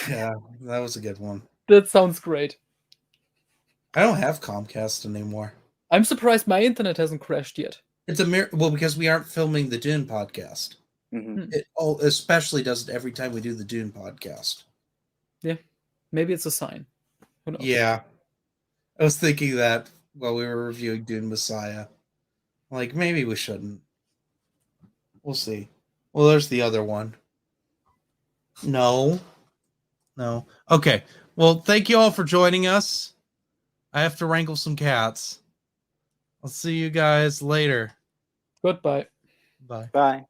Yeah, that was a good one. That sounds great. I don't have Comcast anymore. I'm surprised my internet hasn't crashed yet. It's well, because we aren't filming the Dune podcast. Mm-hmm. It especially does it every time we do the Dune podcast. Yeah, maybe it's a sign. Who knows? Yeah, I was thinking that while we were reviewing Dune Messiah. Like, maybe we shouldn't. We'll see. Well, there's the other one. No. Okay. Well, thank you all for joining us. I have to wrangle some cats. I'll see you guys later. Goodbye. Bye. Bye.